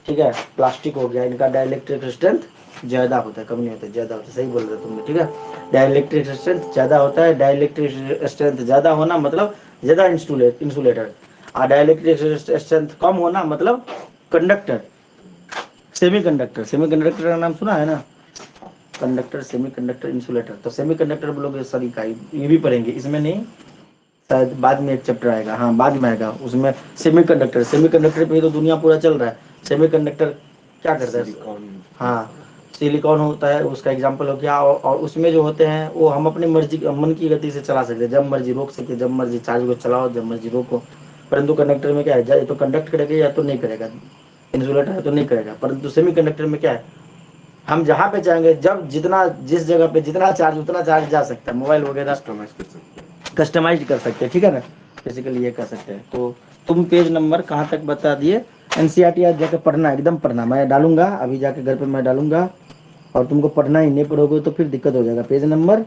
ठीक है, प्लास्टिक हो गया, इनका डाइलेक्ट्रिक स्ट्रेंथ ज्यादा होता है, कम नहीं होता, ज्यादा होता है। सही बोल रहे तुमने। ठीक है, डाइलेक्ट्रिक स्ट्रेंथ ज्यादा होता है। डाइलेक्ट्रिक स्ट्रेंथ ज्यादा होना मतलब ज्यादा इंसुलेटर, और डाइलेक्ट्रिक स्ट्रेंथ कम होना मतलब कंडक्टर। सेमीकंडक्टर का नाम सुना है ना? Conductor, semiconductor, insulator. तो सेमीकंडक्टर बोलोगे सॉरी का ये भी पढ़ेंगे, इसमें नहीं, शायद बाद में एक चैप्टर आएगा, हाँ बाद में आएगा उसमें। सेमीकंडक्टर पे ही तो दुनिया पूरा चल रहा है। सेमीकंडक्टर क्या करता है? सिलिकॉन, हाँ, सिलिकॉन होता है, उसका एग्जांपल हो गया। और उसमें जो होते हैं वो हम अपनी मर्जी, मन की गति से चला सकते हैं, जब मर्जी रोक सकते, जब मर्जी चार्ज को चलाओ, जब मर्जी रोको। परंतु कंडक्टर में क्या है, या तो कंडक्ट करेगा या तो नहीं करेगा। इंसुलेटर है तो नहीं करेगा। परंतु सेमीकंडक्टर में क्या है, हम जहाँ पे चाहेंगे, जब जितना, जिस जगह पे जितना चार्ज उतना चार्ज जा सकता है। मोबाइल वगैरह कस्टमाइज कर सकते हैं। कस्टमाइज कर सकते हैं। ठीक है ना, बेसिकली ये कर सकते हैं। तो तुम पेज नंबर कहाँ तक बता दिए? एनसीईआरटी आज जाके पढ़ना, एकदम पढ़ना। मैं डालूंगा अभी जाके घर पे, मैं डालूंगा, और तुमको पढ़ना ही, नहीं पढ़ोगे तो फिर दिक्कत हो जाएगा। पेज नंबर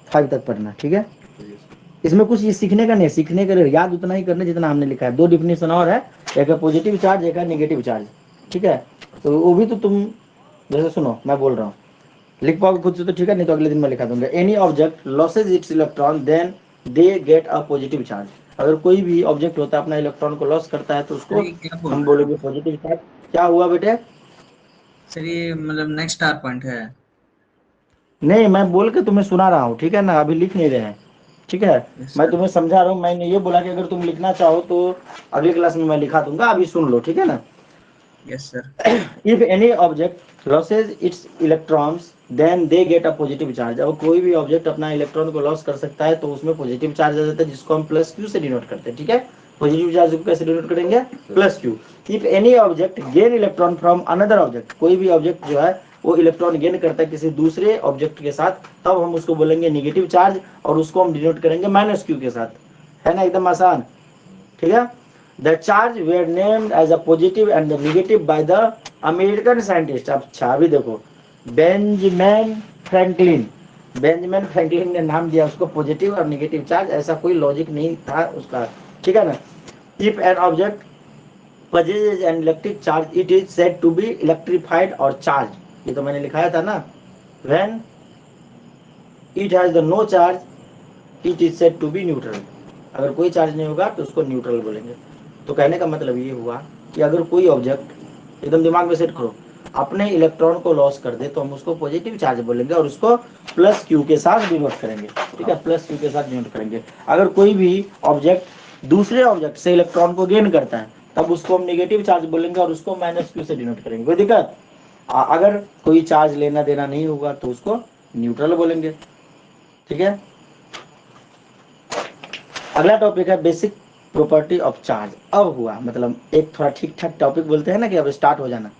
5 तक पढ़ना। ठीक है, इसमें कुछ ये सीखने का नहीं, सीखने के लिए याद उतना ही करना जितना हमने लिखा है। 2 डिफिनेशन और है, एक है पॉजिटिव चार्ज, एक है नेगेटिव चार्ज। ठीक है, तो वो भी तो तुम जैसे सुनो मैं बोल रहा हूँ, लिख पाओगे खुद से तो ठीक है, नहीं तो अगले दिन मैं लिखा दूंगा। Any object loses its electron then they get a positive charge. अगर कोई भी ऑब्जेक्ट होता है अपना इलेक्ट्रॉन को लॉस करता है तो सर उसको ये क्या बोल हम रहे हो? बोलेंगे पॉजिटिव चार्ज। क्या हुआ बेटे? सर ये मतलब नेक्स्ट स्टार पॉइंट है? नहीं, मैं बोल के तुम्हें सुना रहा हूँ। ठीक है ना, अभी लिख नहीं रहे हैं। ठीक है, यस मैं सर। तुम्हें समझा रहा हूँ। मैंने ये बोला कि अगर तुम लिखना चाहो तो अगली क्लास में मैं लिखा दूंगा, अभी सुन लो। ठीक है ना। Yes sir. If any object loses its electrons then they get a positive charge। अब कोई भी ऑब्जेक्ट अपना इलेक्ट्रॉन को लॉस कर सकता है तो उसमें पॉजिटिव चार्ज आ जाता है, जिसको हम प्लस क्यू से डिनोट करते हैं। ठीक है, पॉजिटिव चार्ज को कैसे डिनोट करेंगे? Plus Q. If any object gain electron from another object, कोई भी ऑब्जेक्ट जो है वो इलेक्ट्रॉन गेन करता है किसी दूसरे ऑब्जेक्ट के साथ, तब हम उसको बोलेंगे निगेटिव चार्ज, और उसको हम डिनोट करेंगे माइनस क्यू के साथ। है ना, एकदम आसान। ठीक है, the charge were named as a positive and the negative by the American scientist। अब छावी देखो, बेंजामिन फ्रैंकलिन। बेंजामिन फ्रैंकलिन ने नाम दिया उसको पॉजिटिव और नेगेटिव चार्ज, ऐसा कोई लॉजिक नहीं था उसका। ठीक है ना। If an object possesses an electric charge it is said to be electrified or charged। ये तो मैंने लिखाया था ना, when it has the no charge it is said to be neutral। अगर कोई चार्ज नहीं होगा तो उसको न्यूट्रल बोलेंगे। तो कहने का मतलब ये हुआ कि अगर कोई ऑब्जेक्ट, एकदम दिमाग में सेट करो, अपने इलेक्ट्रॉन को लॉस कर दे तो हम उसको पॉजिटिव चार्ज बोलेंगे और उसको प्लस क्यू के साथ डिनोट करेंगे। ठीक है, प्लस क्यू के साथ डिनोट करेंगे। अगर कोई भी ऑब्जेक्ट दूसरे ऑब्जेक्ट से इलेक्ट्रॉन को गेन करता है तब उसको हम नेगेटिव चार्ज बोलेंगे और उसको माइनस क्यू से डिनोट करेंगे। कोई दिक्कत? अगर कोई चार्ज लेना देना नहीं होगा तो उसको न्यूट्रल बोलेंगे। ठीक है, अगला टॉपिक है बेसिक प्रॉपर्टी ऑफ चार्ज। अब हुआ मतलब एक थोड़ा ठीक ठाक टॉपिक बोलते हैं ना कि अब स्टार्ट हो जाना।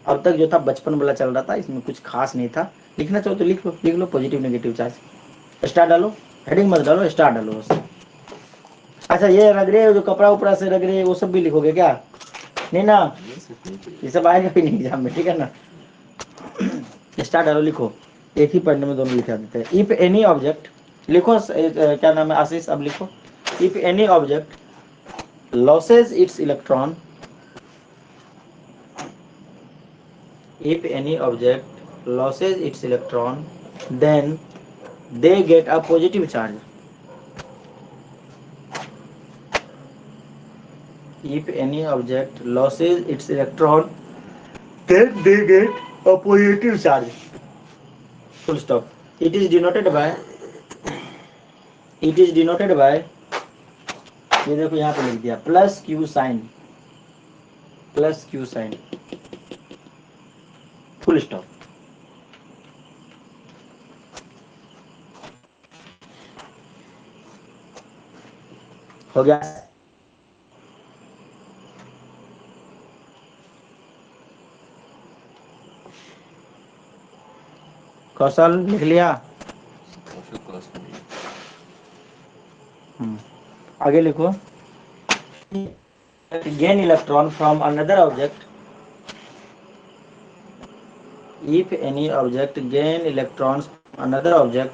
अब तक जो था बचपन वाला चल रहा था, इसमें कुछ खास नहीं था। लिखना चाहो तो लिख लो पॉजिटिव नेगेटिव चार्ज। स्टार डालो, हेडिंग मत डालो, स्टार डालो बस। अच्छा, ये रग रहे जो कपड़ा उपड़ा से रग रहे वो सब भी लिखोगे क्या? नहीं ना, ये सब आएगा भी नहीं एग्जाम में। ठीक है ना, स्टार डालो, लिखो। एक ही पढ़ने में दोनों लिखा देते हैं। इफ एनी ऑब्जेक्ट, लिखो क्या नाम है आशीष, अब लिखो। If any object loses its electron, if any object loses its electron then they get a positive charge। If any object loses its electron, then they get a positive charge. Full stop. It is denoted by ये देखो यहाँ पे लिख दिया plus Q sign full stop. हो गया। कौशल लिख लिया। आगे लिखो। Gain electron from another object. If any object gain electrons from another object,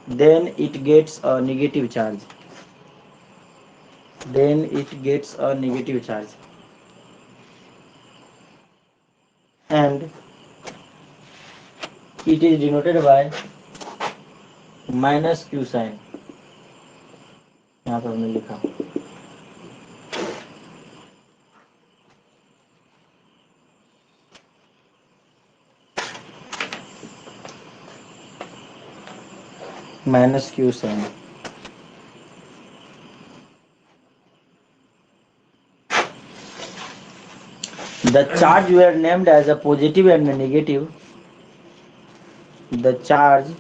then it gets a negative charge. And it is denoted by minus q sign. यहाँ पर हमने लिखा minus q sign. The charge were named as a positive and a negative. The charges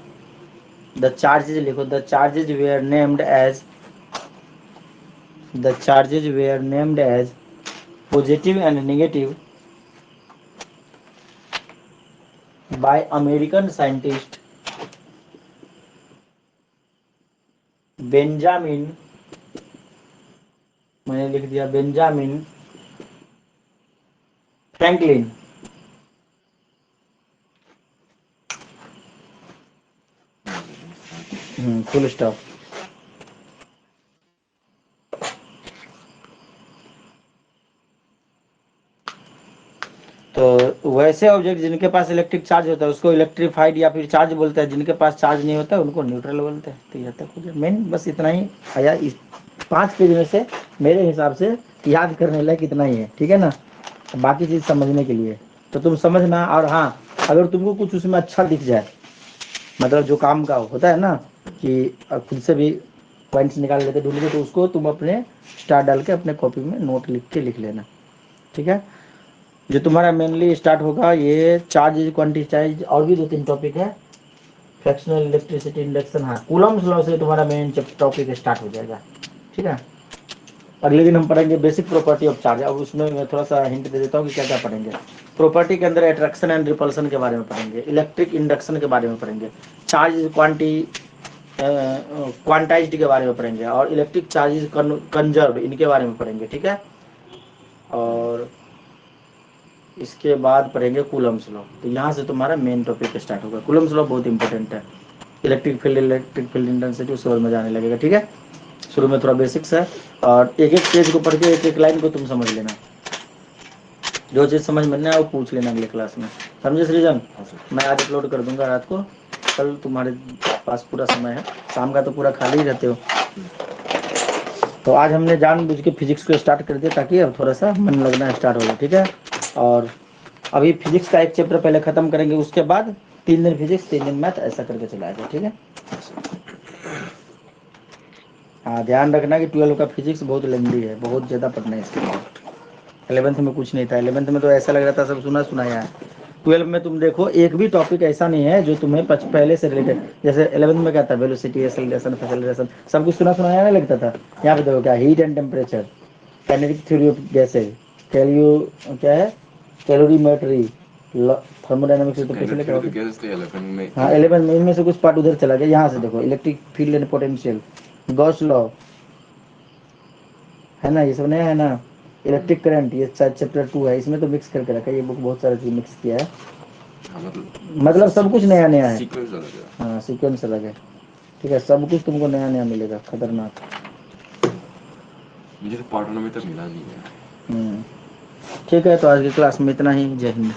लिखो. The charges were named as positive and negative by American scientist Benjamin, मैंने लिख दिया Benjamin Franklin. Full stop. तो वैसे object जिनके पास electric charge होता है उसको इलेक्ट्रिफाइड या फिर चार्ज बोलते हैं, जिनके पास चार्ज नहीं होता है उनको न्यूट्रल बोलते हैं। तो यहाँ तक हो गया। मेन बस इतना ही आया इस 5 पेज में से, मेरे हिसाब से याद करने लायक इतना ही है, ठीक है ना। बाकी चीज समझने के लिए तो तुम समझना। और हाँ, अगर तुमको कुछ उसमें अच्छा दिख जाए, मतलब जो काम का होता है ना कि खुद से भी पॉइंट्स निकाल लेते ढूंढ के, तो उसको तुम अपने स्टार डाल के अपने कॉपी में नोट लिख लेना, ठीक है। जो तुम्हारा मेनली स्टार्ट होगा ये चार्ज क्वांटिटाइज, और भी 2-3 टॉपिक है। फ्रैक्शनल इलेक्ट्रिसिटी इंडक्शन, हाँ कूलम्स लॉ से तुम्हारा मेन टॉपिक स्टार्ट हो जाएगा, ठीक है। अगले दिन हम पढ़ेंगे बेसिक प्रॉपर्टी ऑफ चार्ज। अब उसमें मैं थोड़ा सा हिंट दे देता हूँ कि क्या क्या पढ़ेंगे। प्रॉपर्टी के अंदर अट्रैक्शन एंड रिपल्सन के बारे में पढ़ेंगे, इलेक्ट्रिक इंडक्शन के बारे में पढ़ेंगे, चार्ज क्वांटाइज्ड के बारे में पढ़ेंगे, और इलेक्ट्रिक चार्जेस कंजर्व इनके बारे में पढ़ेंगे, ठीक है। और इसके बाद पढ़ेंगे कूलम्स लॉ। तो यहाँ से तुम्हारा मेन टॉपिक स्टार्ट होगा। कूलम्स लॉ बहुत इंपॉर्टेंट है। इलेक्ट्रिक फील्ड इंटेंसिटी, उसके बाद मजा आने लगेगा, ठीक है। शुरू में थोड़ा बेसिक्स है, और एक एक पेज को पढ़ के एक एक लाइन को तुम समझ लेना। जो चीज समझ में नहीं आए वो पूछ लेना अगले क्लास में, समझे सृजन। मैं आज अपलोड कर दूंगा रात को, कल तुम्हारे पास पूरा समय है, शाम का तो पूरा खाली ही रहते हो। तो आज हमने जानबूझ के फिजिक्स को स्टार्ट कर दिया ताकि अब थोड़ा सा मन लगना स्टार्ट हो जाए, ठीक है। और अभी फिजिक्स का एक चैप्टर पहले खत्म करेंगे, उसके बाद 3 दिन फिजिक्स 3 दिन मैथ, ऐसा करके चलाएगा, ठीक है। हाँ ध्यान रखना कि 12 का फिजिक्स बहुत लेंदी है, बहुत ज़्यादा पढ़ना है इसके लिए। 11th में कुछ नहीं था, 11th में तो ऐसा लग रहा था सब सुना सुनाया है। 12 में तुम देखो एक भी टॉपिक ऐसा नहीं है जो तुम्हें पहले से रिलेटेड, जैसे 11th में क्या था, वेलोसिटी, एक्सेलरेशन, फैसेलरेशन, सब कुछ सुना सुनाया नहीं लगता था। यहाँ पे देखो क्या, heat and temperature, kinetic theory of gases, क्या है, कैलोरीमेट्री, थर्मोडायनामिक्स, तो कैसे लेकर हाँ 11 में इनमें से कुछ पार्ट उधर चला गया। यहाँ से देखो electric field and potential, Gauss law है ना, ये सब नया है ना। इलेक्ट्रिक करंट ये चैप्टर 2 है, इसमें तो मिक्स करके रखा है, ये बुक बहुत सारा चीज मिक्स किया है। मतलब सब कुछ नया नया है। हाँ सीक्वेंस अलग है, ठीक है। सब कुछ तुमको नया नया मिलेगा, खतरनाक। मुझे तो पार्ट 1 में तक मिला नहीं है। ठीक है, तो आज की क्लास में इतना ही। जय हिंद।